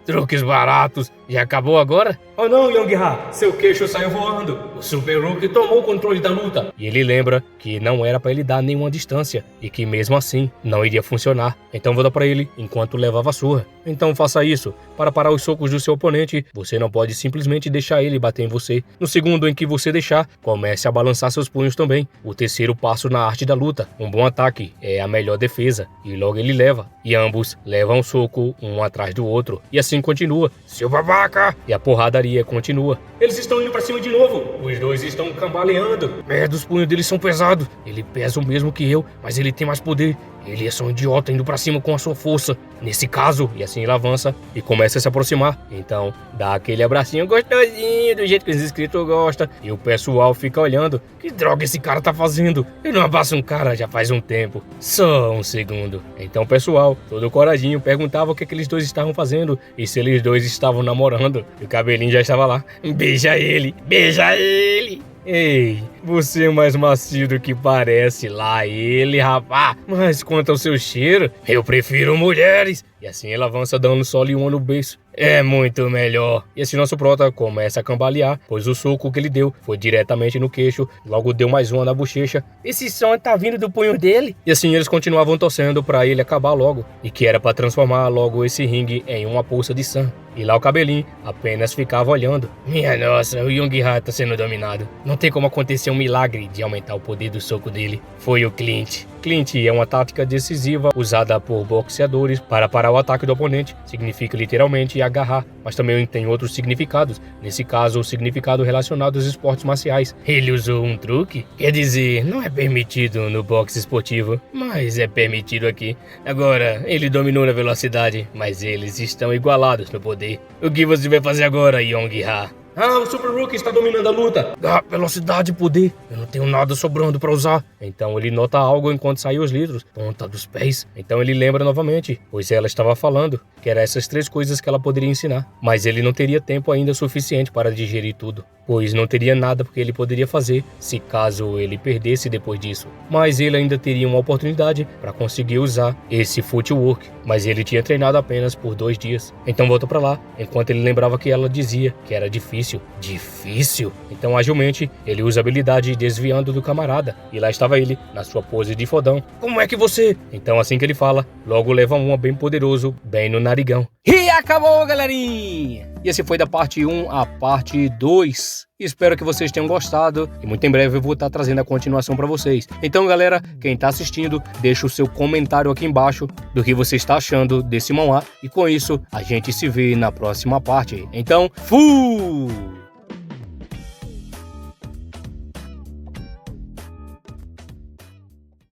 Truques baratos. Já acabou agora? Oh não, Young Ha, seu queixo saiu voando. O Super Hulk tomou o controle da luta. E ele lembra que não era para ele dar nenhuma distância e que mesmo assim não iria funcionar. Então vou dar para ele enquanto levava a surra. Então faça isso. Para parar os socos do seu oponente, você não pode simplesmente deixar ele bater em você. No segundo em que você deixar, comece a balançar seus punhos também. O terceiro passo na arte da luta. Um bom ataque é a melhor defesa. E logo ele leva. E ambos levam um soco um atrás do outro. E assim continua. Seu babaca! E a porradaria continua. Eles estão indo pra cima de novo. Os dois estão cambaleando. Merda, os punhos deles são pesados. Ele pesa o mesmo que eu, mas ele tem mais poder. ele é só um idiota indo pra cima com a sua força. Nesse caso, e assim ele avança e começa a se aproximar. Então, dá aquele abracinho gostosinho, do jeito que os inscritos gostam. E o pessoal fica olhando. Que droga esse cara tá fazendo? Eu não abraço um cara já faz um tempo. Só um segundo. Então o pessoal, todo coradinho, perguntava o que eles dois estavam fazendo. E se eles dois estavam namorando. E o cabelinho já estava lá. Beija ele, beija ele. Ei, você é mais macio do que parece lá, ele, rapá. Mas quanto ao seu cheiro, eu prefiro mulheres. E assim ele avança dando só uma no beiço. É muito melhor. E assim nosso prota começa a cambalear, pois o soco que ele deu foi diretamente no queixo, logo deu mais uma na bochecha. Esse som tá vindo do punho dele? E assim eles continuavam torcendo pra ele acabar logo, e que era pra transformar logo esse ringue em uma poça de sangue. E lá o cabelinho apenas ficava olhando. Minha nossa, o Young-Ha tá sendo dominado. Não tem como acontecer um milagre de aumentar o poder do soco dele. Foi o Clint. Clint é uma tática decisiva usada por boxeadores para parar o ataque do oponente. Significa literalmente agarrar, mas também tem outros significados. Nesse caso, o significado relacionado aos esportes marciais. Ele usou um truque? Quer dizer, não é permitido no boxe esportivo, mas é permitido aqui. Agora, ele dominou na velocidade, mas eles estão igualados no poder. O que você vai fazer agora, Young-Ha? Ah, o Super Rookie está dominando a luta. Ah, velocidade e poder. Eu não tenho nada sobrando para usar. Então ele nota algo enquanto saiu os litros. Ponta dos pés. Então ele lembra novamente, pois ela estava falando que eram essas 3 coisas que ela poderia ensinar. Mas ele não teria tempo ainda suficiente para digerir tudo, pois não teria nada que ele poderia fazer se caso ele perdesse depois disso. Mas ele ainda teria uma oportunidade para conseguir usar esse footwork. Mas ele tinha treinado apenas por 2 dias. Então volta para lá, enquanto ele lembrava que ela dizia que era difícil. Difícil? Então agilmente ele usa a habilidade desviando do camarada. E lá estava ele, na sua pose de fodão. Como é que você... Então assim que ele fala, logo leva uma bem poderoso, bem no narigão. E acabou, galerinha! E esse foi da parte 1 à parte 2. Espero que vocês tenham gostado e muito em breve eu vou estar trazendo a continuação para vocês. Então, galera, quem está assistindo, deixa o seu comentário aqui embaixo do que você está achando desse manhwa. E com isso, a gente se vê na próxima parte. Então, fui!